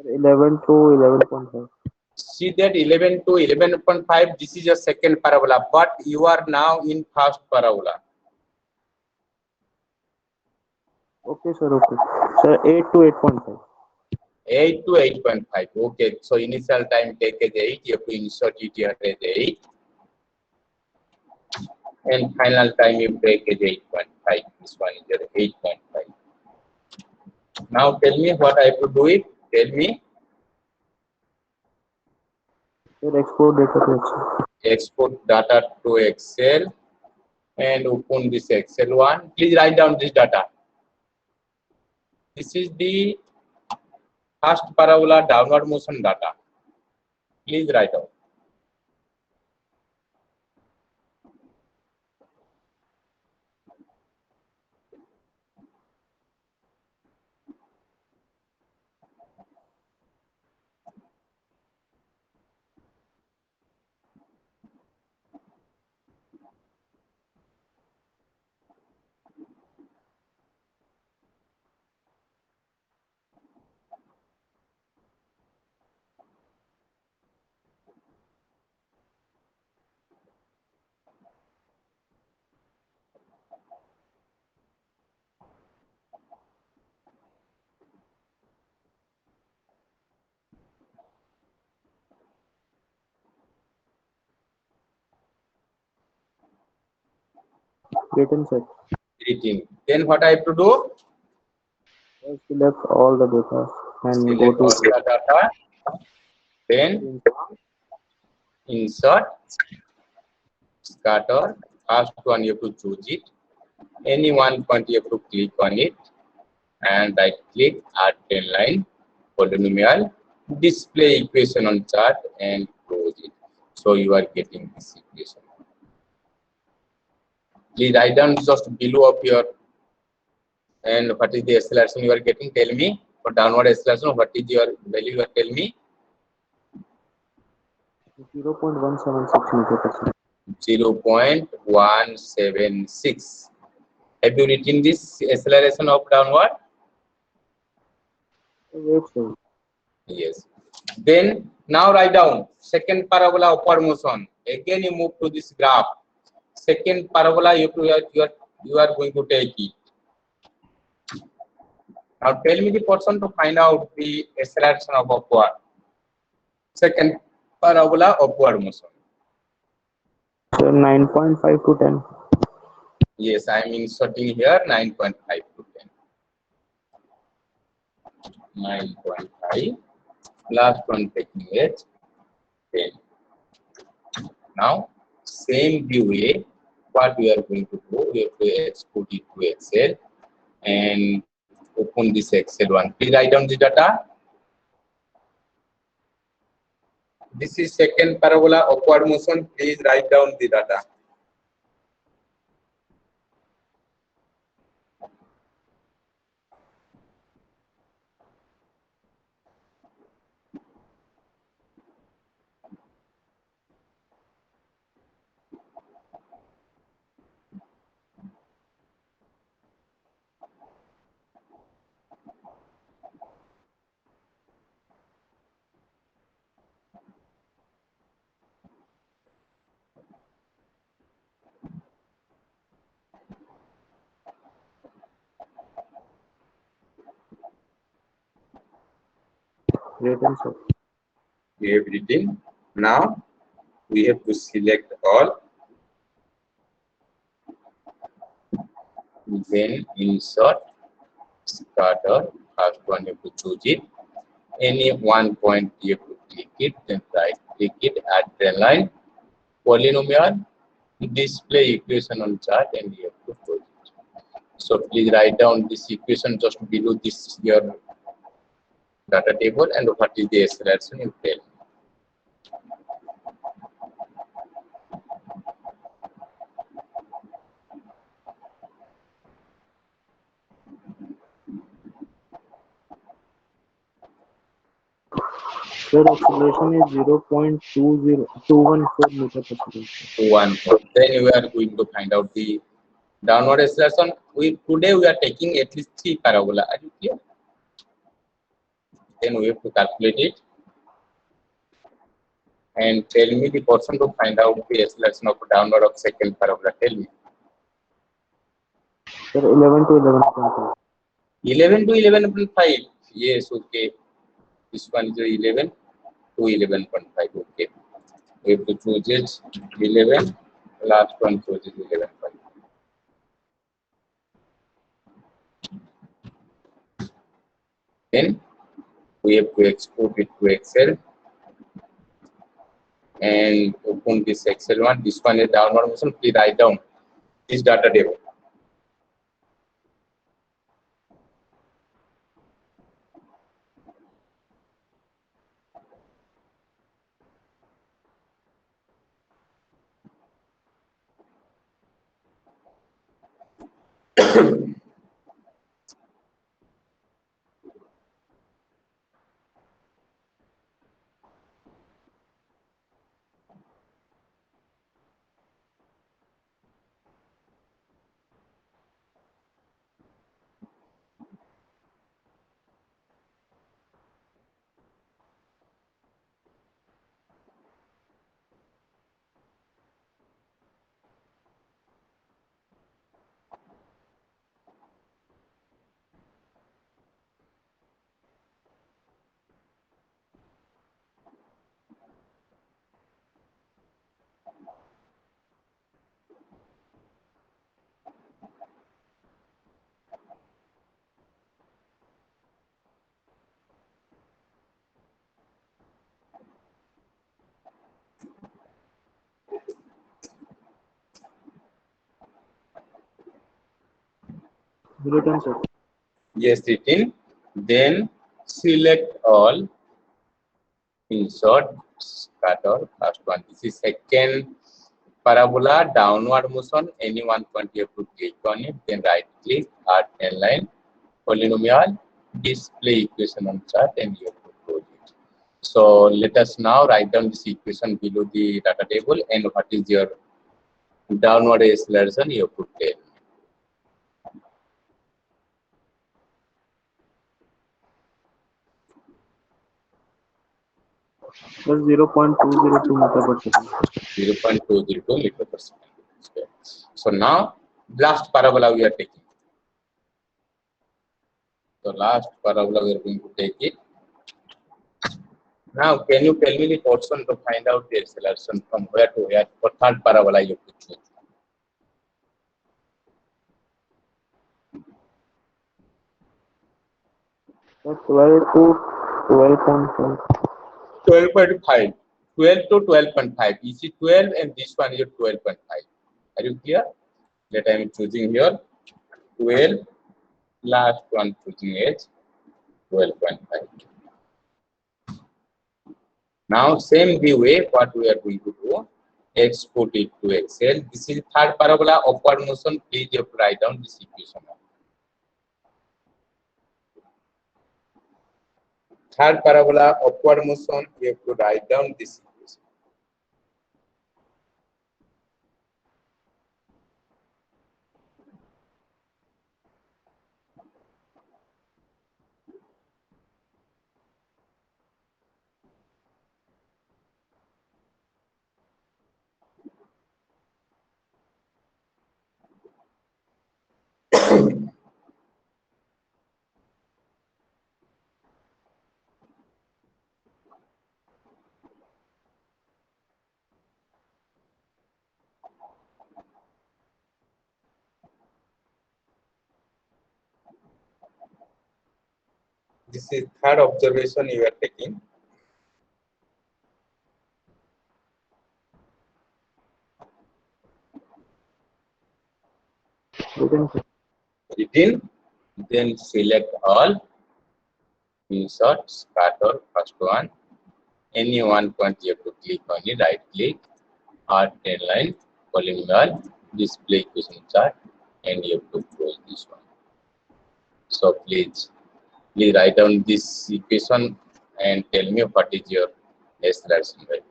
11 to 11.5. See that 11 to 11.5, this is your second parabola, but you are now in first parabola. Okay, sir. Okay. Sir, 8 to 8.5. 8 to 8.5. Okay, so initial time take as 8, you have to insert it here as 8. And final time you take as 8.5. This one is your 8.5. Now tell me what I have to do it. Tell me. Sir, export data to Excel. Export data to Excel and open this Excel one. Please write down this data. This is the first parabola downward motion data. Please write down. Written, sir. Written. Then what I have to do? Select all the data and go Select to all the data. Then insert, scatter. First one you have to choose it. Any one point you have to click on it and right click, add 10 line, polynomial, display equation on chart and close it. So you are getting this equation. Please write down just below of your, and what is the acceleration you are getting? Tell me. For downward acceleration, what is your value? You are tell me. 0.176 meter per second. 0.176. Have you written this acceleration of downward? Wait, sir. Yes. Then now write down second parabola upward motion. Again you move to this graph. Second parabola you are going to take it. Now tell me the person to find out the acceleration of upward. Second parabola upward motion. So 9.5 to 10. Yes, I am inserting here 9.5 to 10. 9.5. Last one taking it 10. Now, same way, what we are going to do, we have to export it to Excel and open this Excel one. Please write down the data. This is second parabola upward motion. Please write down the data. Written, sir. We have written. Now, we have to select all. Then insert, scatter. First one you have to choose it. Any one point you have to click it, then right click it, add 10 line, polynomial, display equation on chart, and you have to close it. So please write down this equation just below this your data table and what is the acceleration you tell. Sir, acceleration is 0.20214 meter per second. 214. Then we are going to find out the downward acceleration. Today we are taking at least 3 parabola. Are you clear? Then we have to calculate it and tell me the person to find out the acceleration of downward of second parabola. Tell me. Sir, 11 to 11.5. 11 to 11.5. Yes, okay. This one is 11 to 11.5. Okay. We have to choose it 11. Last one chooses 11.5. Then we have to export it to Excel and open this Excel one. This one is downward motion. Please write down this data table. written, sir. Yes, written. Then select all, insert, scatter, first one. This is second parabola, downward motion. Any one point you have to click on it, then right click, add 10 line, polynomial, display equation on chart, and you have to close it. So let us now write down this equation below the data table and what is your downward acceleration you have to tell. That's 0.202 meter per second. 0.202 meter per second. Okay. So now last parabola we are taking. So last parabola we are going to take it. Now can you tell me the portion to find out the acceleration from where to where? For third parabola you have to choose. That's 12 to 12.5. 12.5. 12 to 12.5. You see 12 and this one is 12.5. Are you clear? That I am choosing here 12. Last one choosing is 12.5. Now same the way what we are going to do, export it to Excel. This is third parabola, upward motion. Please you have to write down this equation. Third parabola, upward motion. You have to write down this equation. This is third observation you are taking. Written, then select all, insert, scatter, first one. Any one point you have to click on it, right click, add 10 line, polynomial, display equation chart, and you have to close this one. So please write down this equation and tell me what is your acceleration value.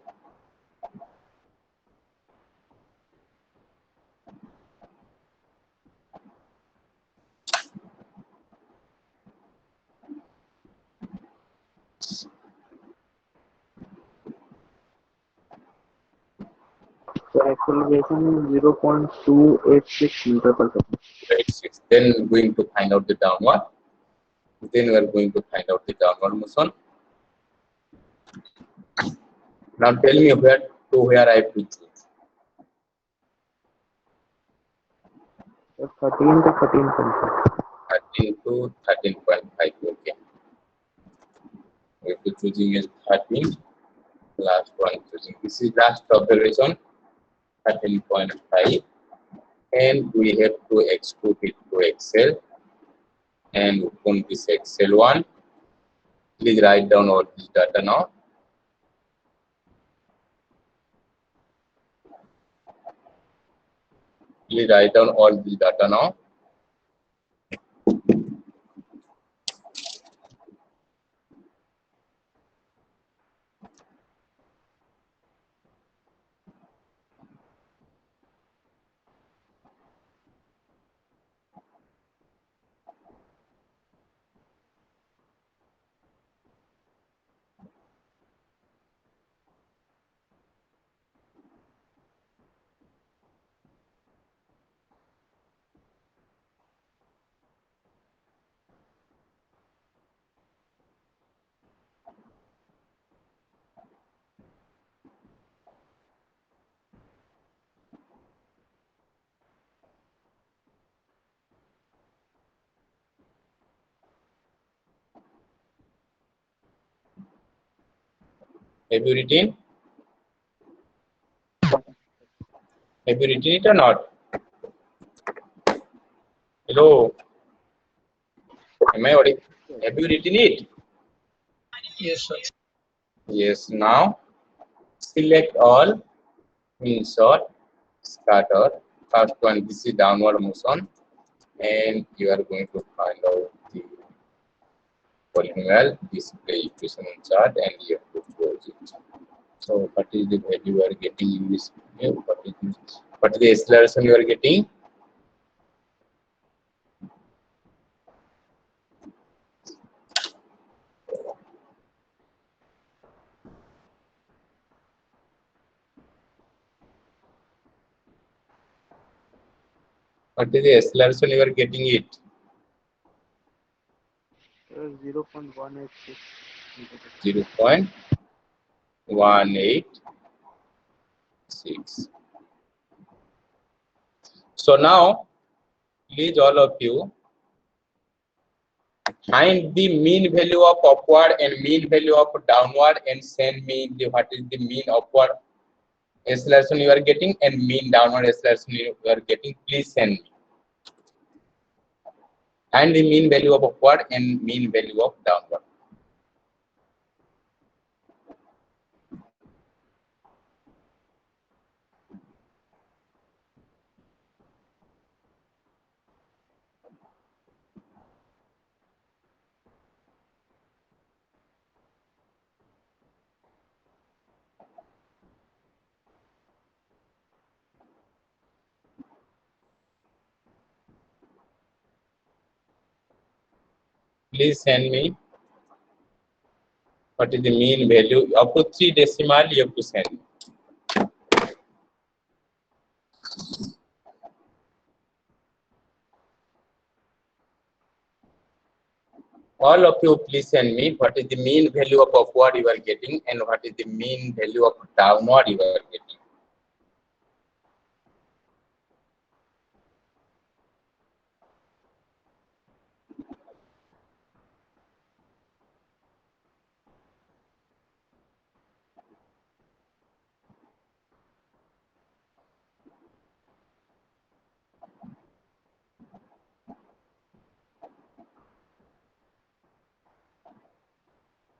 The acceleration is 0.286 meter per second. 86. Then going to find out the downward. Then we are going to find out the downward motion. Now tell me where I have to choose. 13 to 13.5. 13 to 13.5. Okay. We have to choosing is 13. Last one choosing. This is last observation. 13.5. And we have to export it to Excel. And open this Excel one. Please write down all this data now. Please write down all this data now. Have you written? Have you written it or not? Hello. Am I audible? Have you written it? Yes, sir. Yes. Now select all, insert, scatter. First one, this is downward motion, and you are going to find out the polynomial display equation chart, and you have to close it. So, what is the value you are getting in this? What is the acceleration you are getting? What is the acceleration you are getting it? 0.186. 0.186. So now, please all of you find the mean value of upward and mean value of downward and send me what is the mean upward acceleration you are getting and mean downward acceleration you are getting. Please send me. And the mean value of upward and mean value of downward. Please send me what is the mean value up to 3 decimal you have to send me. All of you please send me what is the mean value of upward you are getting and what is the mean value of downward you are getting.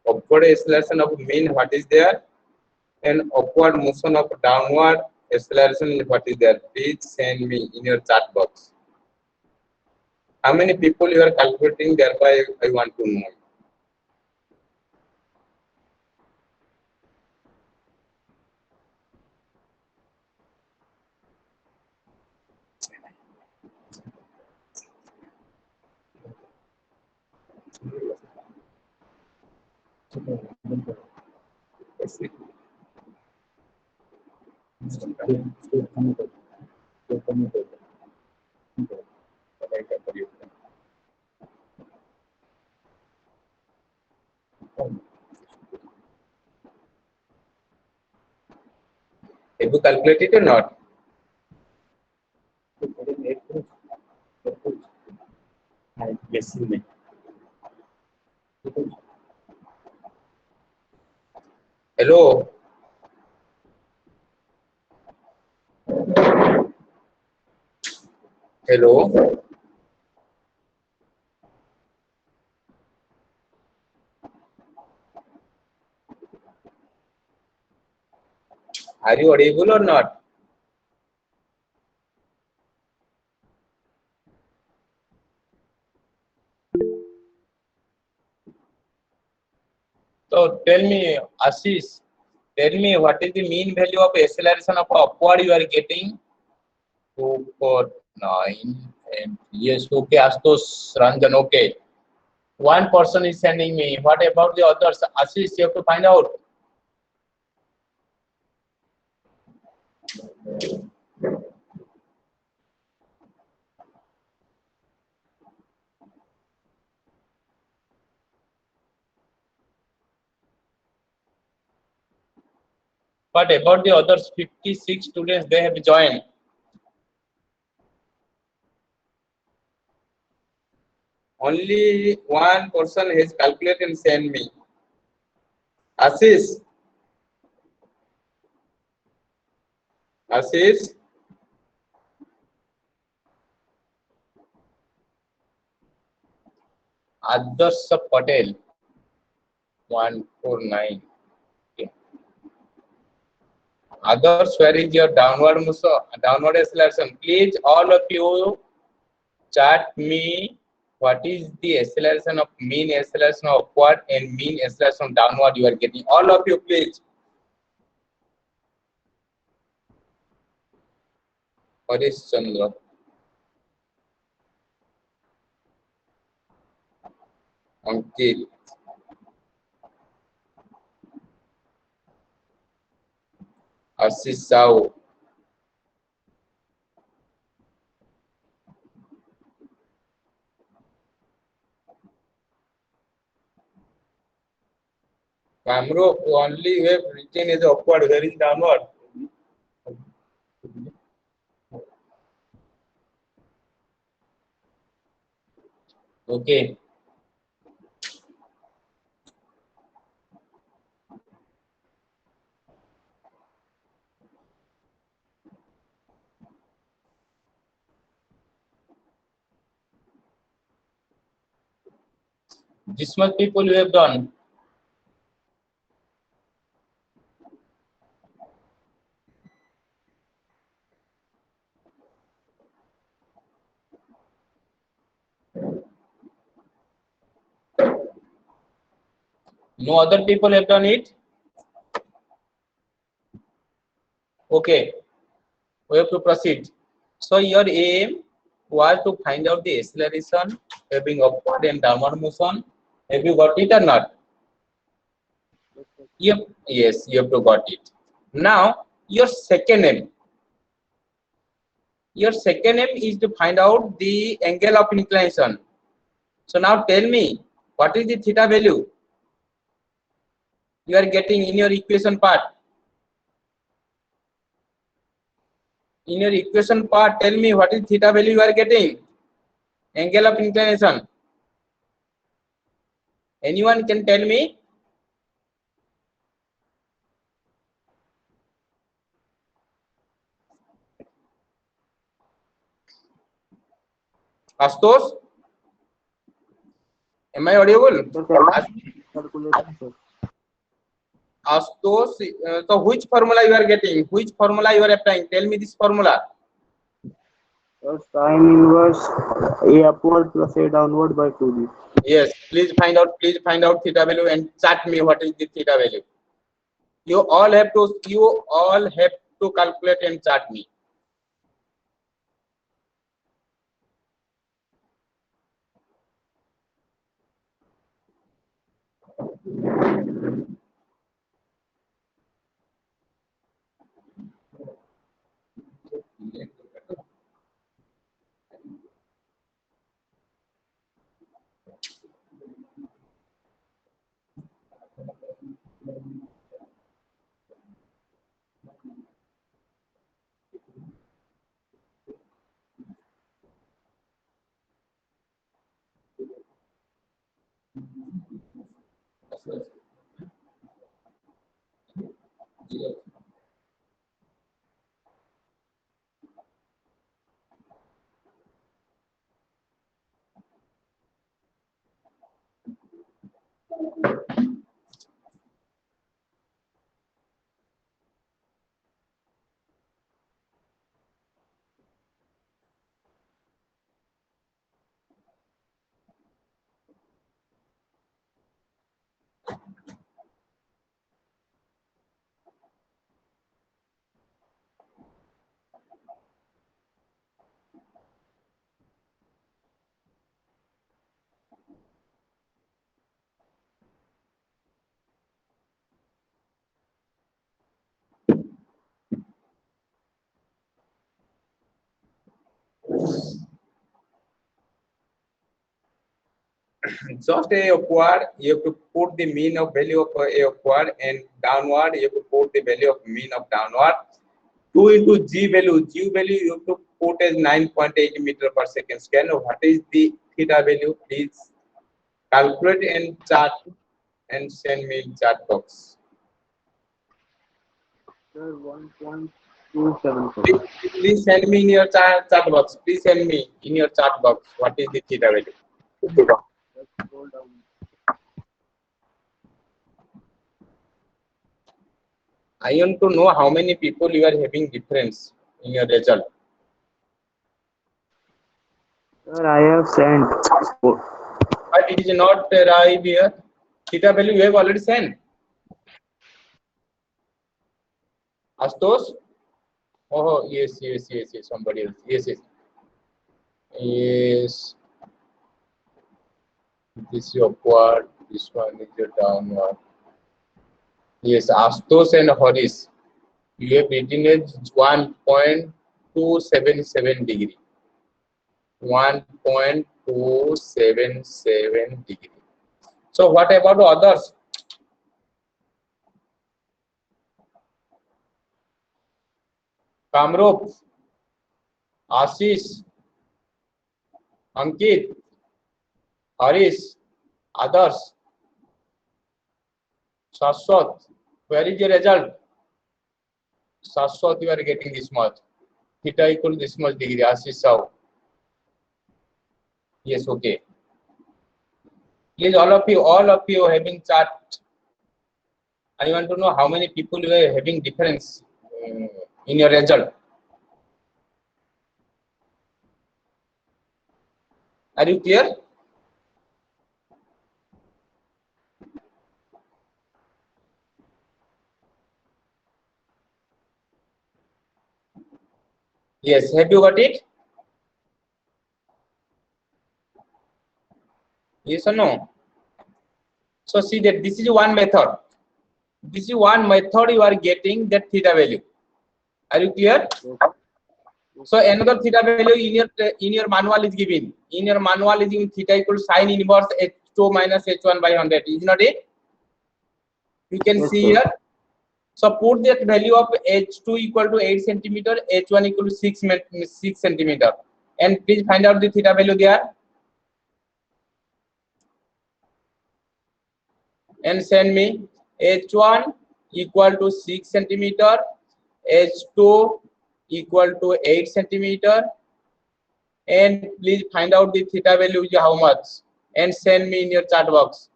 Upward acceleration of mean what is there and upward motion of downward acceleration what is there. Please send me in your chat box. How many people you are calculating, thereby I want to know. Have you calculated or not? Yes. Hello. Hello. Are you audible or not? So tell me, Ashish, tell me what is the mean value of acceleration of upward you are getting? 2, 4, 9, and yes, okay, Astos, Ranjan, okay. One person is sending me. What about the others? Ashish, you have to find out. What about the others? 56 students, they have joined. Only one person has calculated and sent me. Ashish. Ashish. Adarsh Patel 149. Okay. Adarsh, where is your downward acceleration? Please, all of you, chart me what is the acceleration of mean acceleration of upward and mean acceleration downward you are getting. All of you, please. Harish Chandra. Ankit. Ashish Sao. Kamro, only wave written is upward, where is downward? Okay. This much people you have done. No other people have done it. Okay, we have to proceed. So your aim was to find out the acceleration having upward and downward motion. Have you got it or not? Yep. Yes, you have to got it. Now your second aim. Your second aim is to find out the angle of inclination. So now tell me, what is the theta value you are getting in your equation part? In your equation part, tell me what is theta value you are getting? Angle of inclination. Anyone can tell me? Astos? Am I audible? Calculation, sir. Astos, so which formula you are getting? Which formula you are applying? Tell me this formula. Sine inverse A upward plus A downward by 2B. Yes, please find out theta value and chart me what is the theta value. You all have to calculate and chart me. Just A upward, you have to put the mean of value of A upward, and downward, you have to put the value of mean of downward. 2 into G value. G value you have to put as 9.8 meter per second square. Now, what is the theta value? Please calculate and chart and send me in chat box. Sir, 1.277. Please send me in your chat box. Please send me in your chat box what is the theta value. That's 4 I want to know how many people you are having difference in your result. Sir, I have sent. But it is not arrive here. Theta value you have already sent. Astos? Oh, yes. Somebody else. Yes. Yes. This is upward. This one is your downward. Yes, Astos and Horis. You have written as 1.277 degree. 1.277 degree. So what about others? Kamrup, Ashish, Ankit, Harish, others. Shashwat, where is your result? Shashwat, you are getting this much. Theta equal this much degree. Ashish Sahu. Yes, okay. Please, all of you having chart. I want to know how many people you are having difference in your result. Are you clear? Yes, have you got it? Yes or no? So see that this is one method. This is one method you are getting that theta value. Are you clear? So another theta value in your manual is given. In your manual is given theta equal sine inverse h2 minus h1 by 100. Is not it? You can see here. So put that value of h2 equal to 8 centimeter, h1 equal to 6 centimeter, and please find out the theta value there. And send me h1 equal to 6 centimeter, h2 equal to 8 centimeter, and please find out the theta value is how much, and send me in your chat box.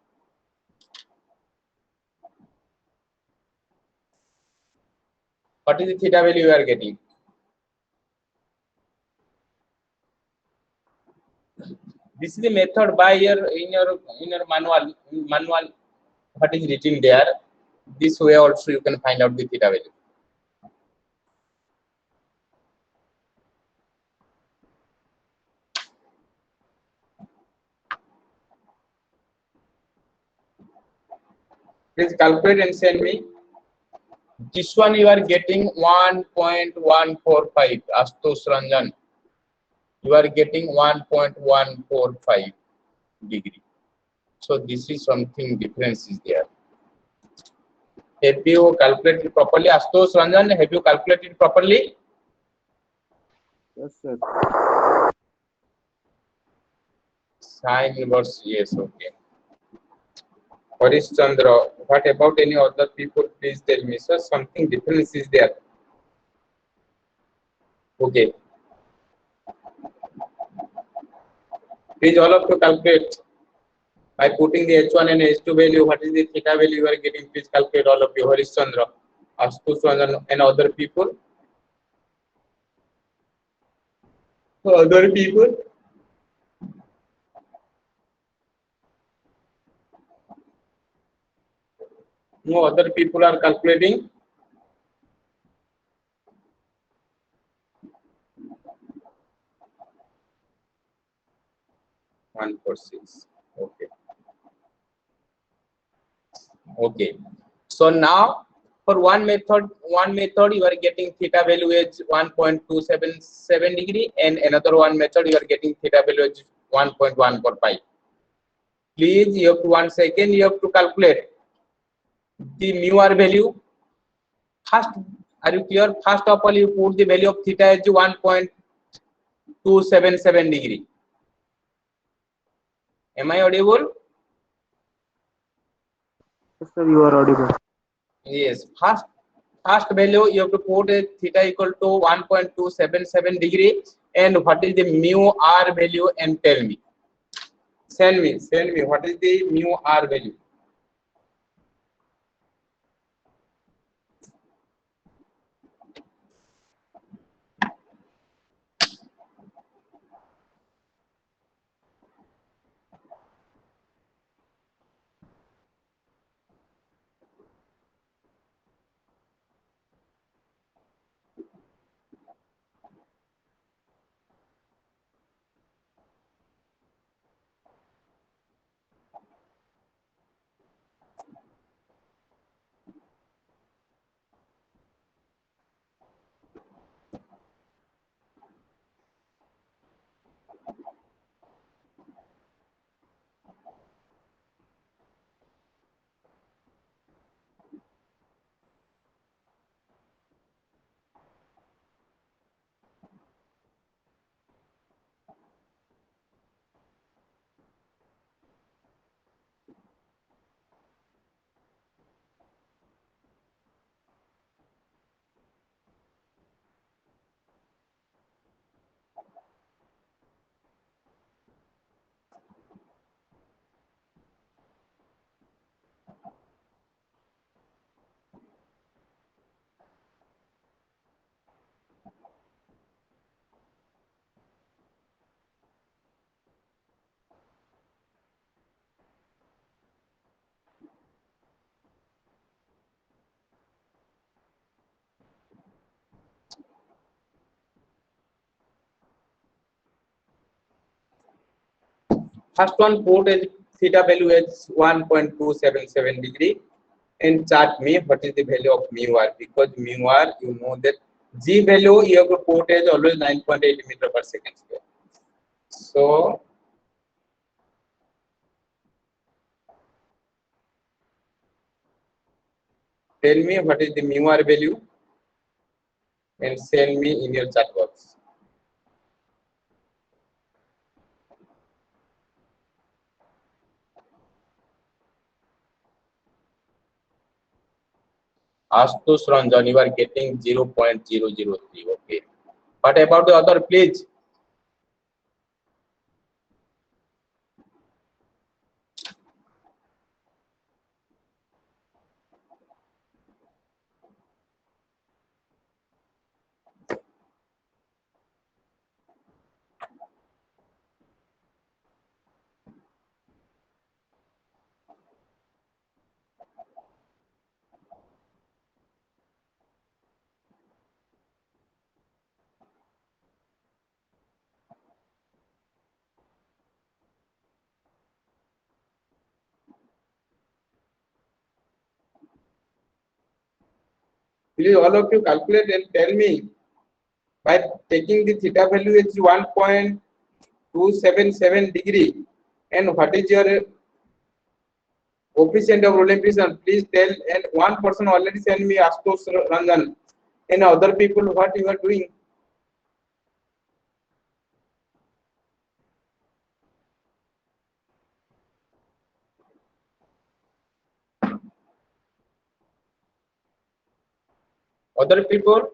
What is the theta value you are getting? This is the method by your in your manual. What is written there? This way also you can find out the theta value. Please calculate and send me. This one you are getting 1.145. Astos Ranjan. You are getting 1.145 degree. So this is something difference is there. Have you calculated properly? Astos Ranjan, have you calculated properly? Yes, sir. Sine inverse, yes, okay. Harish Chandra, what about any other people? Please tell me, sir. Something difference is there. Okay. Please all of you calculate by putting the h1 and h2 value. What is the theta value you are getting? Please calculate all of you. Harish Chandra, Astos Ranjan, and other people. Other people. No other people are calculating. One for 6. Okay. Okay. So now for one method you are getting theta value is 1.277 degree, and another one method you are getting theta value is 1.145. Please, you have to 1 second. You have to calculate the mu r value. First, are you clear? First of all, you put the value of theta as 1.277 degree. Am I audible? Yes, sir, you are audible. Yes. First value you have to put a theta equal to 1.277 degree, and what is the mu r value, and tell me. Send me what is the mu r value. First one put as theta value as 1.277 degree and chart me what is the value of mu r, because mu r you know that g value you have to put as always 9.8 meter per second square. So tell me what is the mu r value and send me in your chat box. Astus Ranjan, you are getting 0.003. Okay. What about the other, please? Please, all of you calculate and tell me by taking the theta value is 1.277 degree and what is your coefficient of rolling precision. Please tell, and one person already send me Astos Ranjan and other people what you are doing. Other people,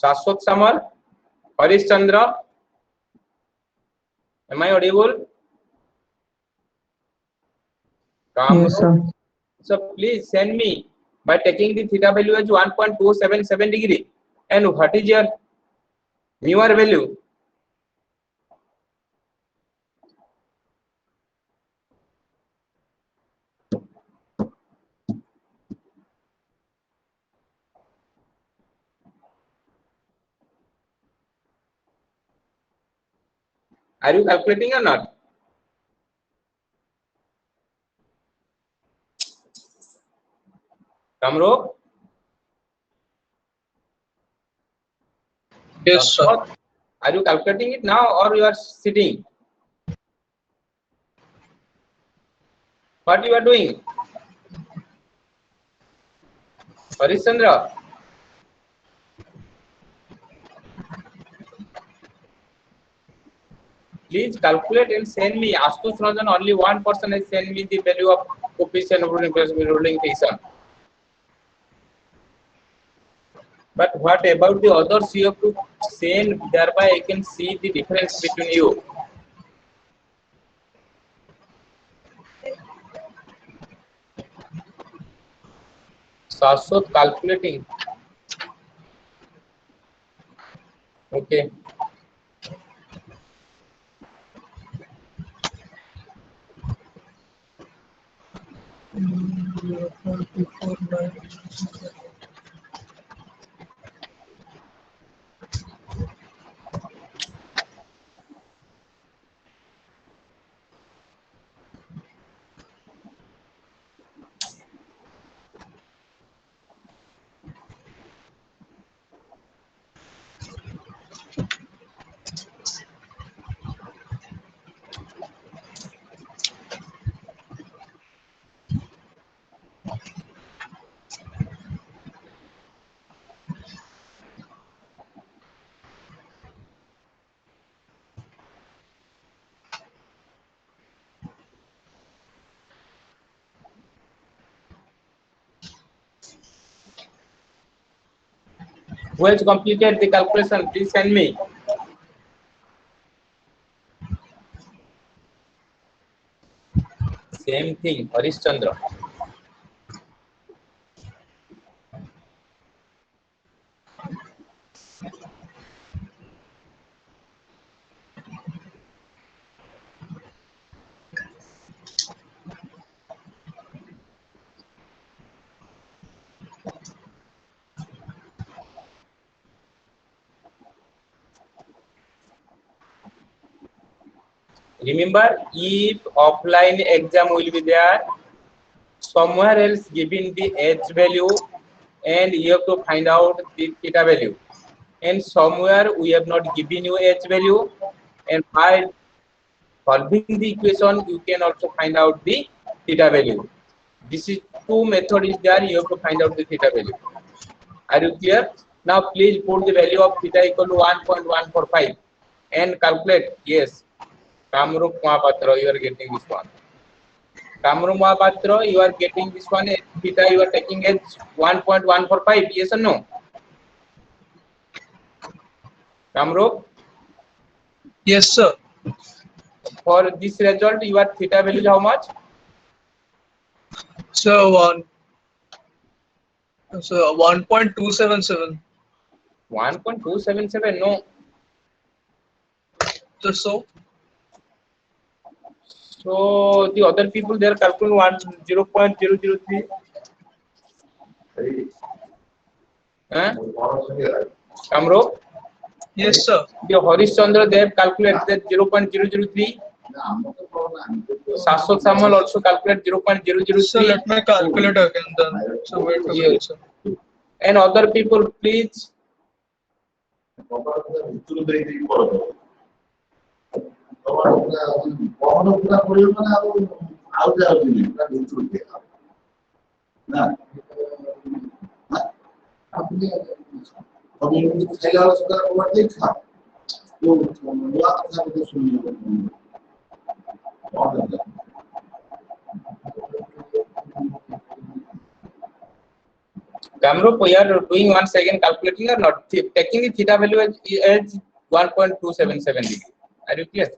Shashwat Samar, Harish Chandra, am I audible? Yes, sir. So please send me by taking the theta value as 1.277 degree and what is your mu r value. Are you calculating or not? Kamro? Yes, sir. Are you calculating it now or you are sitting? What you are doing? Harish Chandra? Please calculate and send me. Astus Ranjan, only one person has sent me the value of coefficient of rolling precision. But what about the others? You have to send, thereby I can see the difference between you. Shashwat calculating. Okay. Who has completed the calculation? Please send me. Same thing, Harish Chandra. Remember, if offline exam will be there, somewhere else giving the h value, and you have to find out the theta value. And somewhere we have not given you h value, and by solving the equation, you can also find out the theta value. This is two methods is there. You have to find out the theta value. Are you clear? Now please put the value of theta equal to 1.145 and calculate. Yes, Kamrup Mahapatra, you are getting this one. Kamrup Mahapatra, you are getting this one. Theta you are taking as 1.145. Yes or no? Kamrup? Yes, sir. For this result, your theta value is how much? So 1.277. 1.277. No. So So the other people they are calculating 0.003. Kamrup? yes, sir. The Harish Chandra they have calculated that 0.003. Saswat Samal also calculate 0.003. So let me calculate again then. So wait a minute, sir. And other people, please. Kamrup, we are doing once again calculating or not? Taking the theta value as 1.277 degree. Are you clear?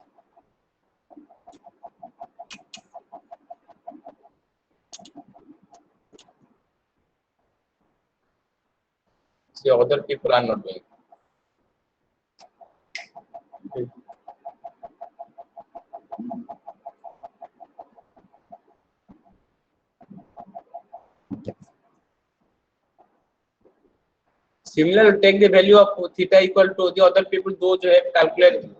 See, other people are not doing. Similar, take the value of theta equal to the other people, those who have calculated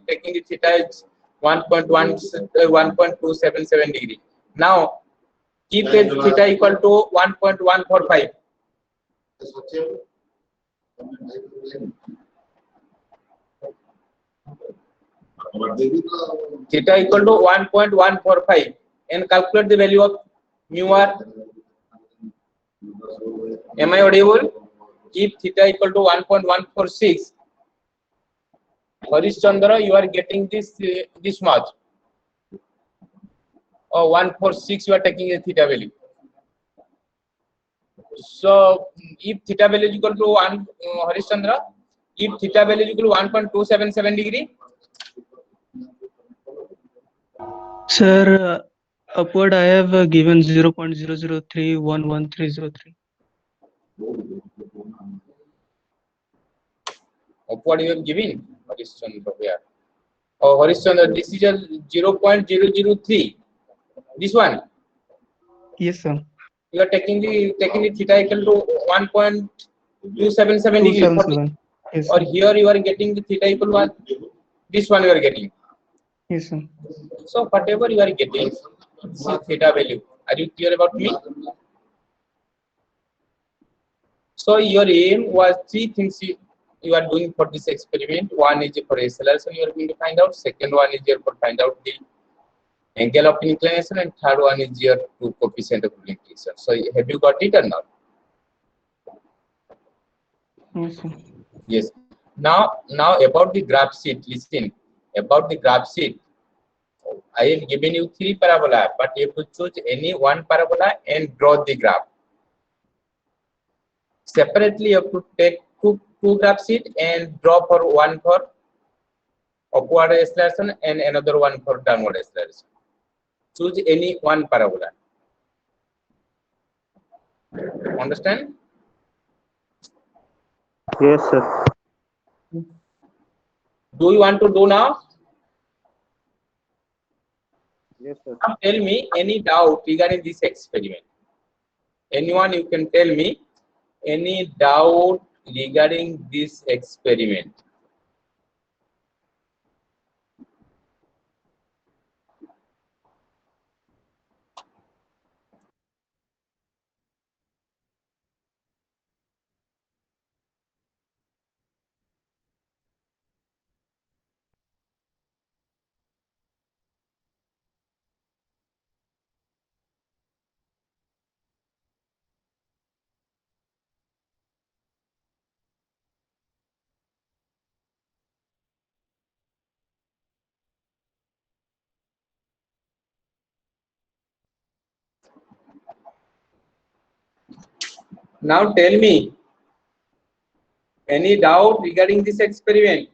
taking the theta is 1.277 degree. Now, keep the theta equal to 1.145. Theta equal to 1.145 and calculate the value of mu r. Am I audible? Keep theta equal to 1.146. Harish Chandra, you are getting this much. 146 you are taking a theta value. So if theta value is equal to 1, Harish Chandra, if theta value is equal to 1.277 degree. Sir, upward I have given 0.00311303. Upward you have given, Harish Chandra here. Oh, Harish Chandra, this is a 0.003. This one. Yes, sir. You are taking the theta equal to 1.277 degree. 277. Yes, Or sir. here you are getting the theta equal to 1. This one you are getting. Yes, sir. So whatever you are getting, see theta value. Are you clear about me? So your aim was 3 things you are doing for this experiment. One is for acceleration you are going to find out. Second one is here for find out the angle of inclination, and third one is here to coefficient of inclination. So have you got it or not? Yes, sir. Yes. Now about the graph sheet. Listen, about the graph sheet. I have given you 3 parabola, but you have to choose any one parabola and draw the graph. Separately, you have to take two graph sheet and draw for one for upward acceleration and another one for downward acceleration. Choose any one parabola. Understand? Yes, sir. Do you want to do now? Yes, sir. Now tell me any doubt regarding this experiment. Anyone, you can tell me any doubt regarding this experiment. Now tell me, any doubt regarding this experiment?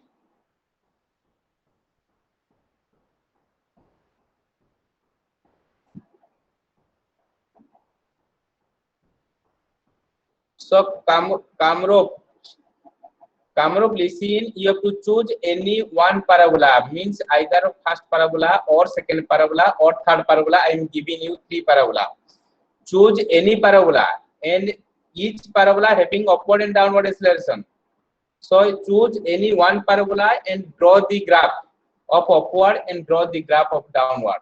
So Kamrup, listen, you have to choose any one parabola, means either first parabola or second parabola or third parabola. I am giving you 3 parabola. Choose any parabola and each parabola having upward and downward acceleration. So choose any one parabola and draw the graph of upward and draw the graph of downward.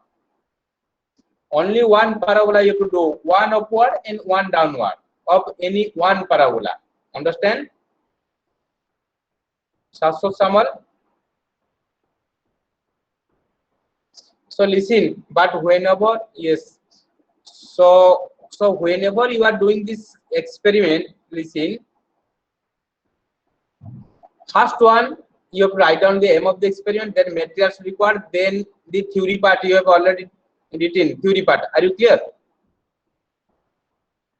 Only one parabola you have to do, one upward and one downward of any one parabola. Understand? Shashwat Samal? So listen, but whenever, yes, so whenever you are doing this experiment, listen, first one you have to write down the aim of the experiment, then materials required, then the theory part you have already written, theory part. Are you clear?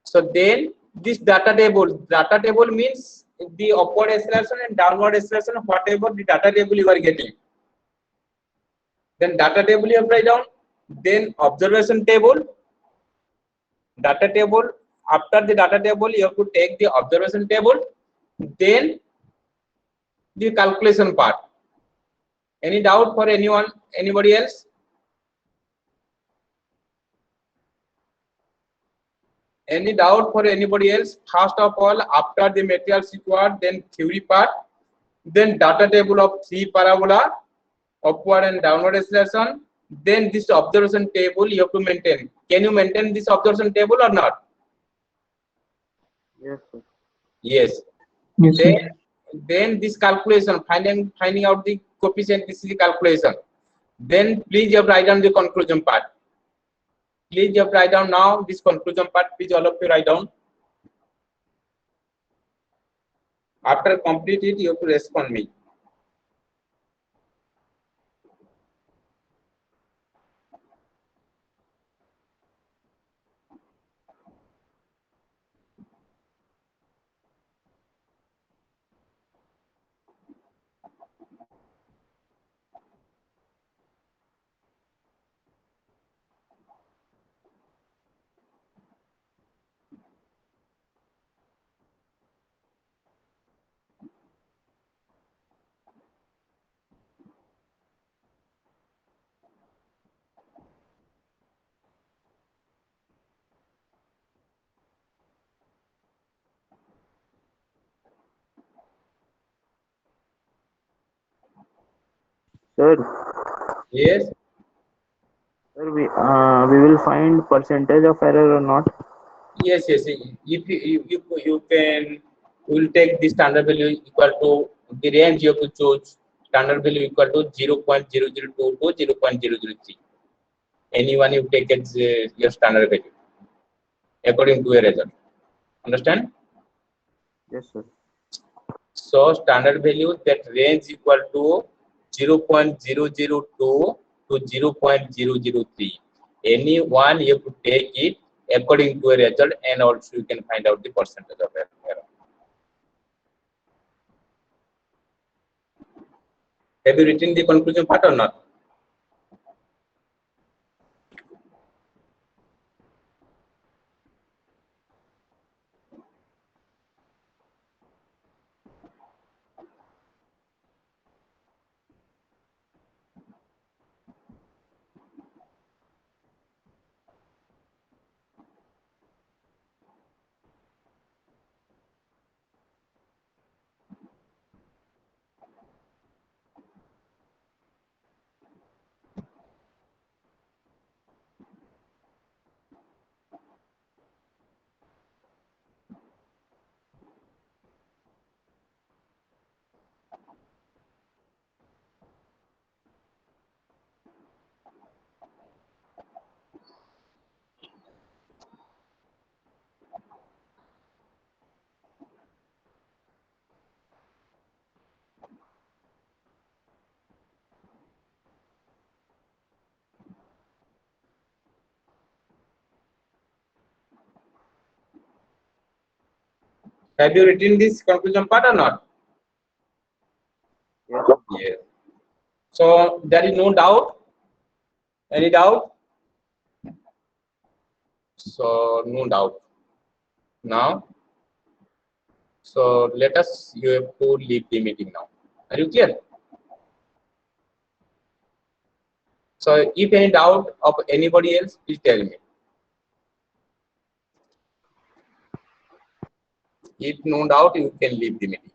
So then this data table means the upward acceleration and downward acceleration, whatever the data table you are getting. Then data table you have to write down, then observation table, data table. After the data table, you have to take the observation table, then the calculation part. Any doubt for anyone, anybody else? Any doubt for anybody else? First of all, after the materials required, then theory part, then data table of 3 parabola, upward and downward acceleration, then this observation table you have to maintain. Can you maintain this observation table or not? Yes, sir. Yes. Yes, sir. Then this calculation, finding out the coefficient, this is the calculation. Then please you have to write down the conclusion part. Please you have to write down now this conclusion part. Please all of you write down. After complete it, you have to respond me. Sir, Yes. sir, we will find percentage of error or not? Yes. If you can, will take the standard value equal to the range you have to choose. Standard value equal to 0.0022 to 0.003. Anyone you take as your standard value according to a result. Understand? Yes, sir. So standard value, that range equal to 0.002 to 0.003. Any one you have to take it according to a result, and also you can find out the percentage of error. Have you written the conclusion part or not? Have you written this conclusion part or not? Yes. Yes. So there is no doubt. Any doubt? So no doubt. Now, so let us. You have to leave the meeting now. Are you clear? So if any doubt of anybody else, please tell me. If no doubt, you can leave the meeting.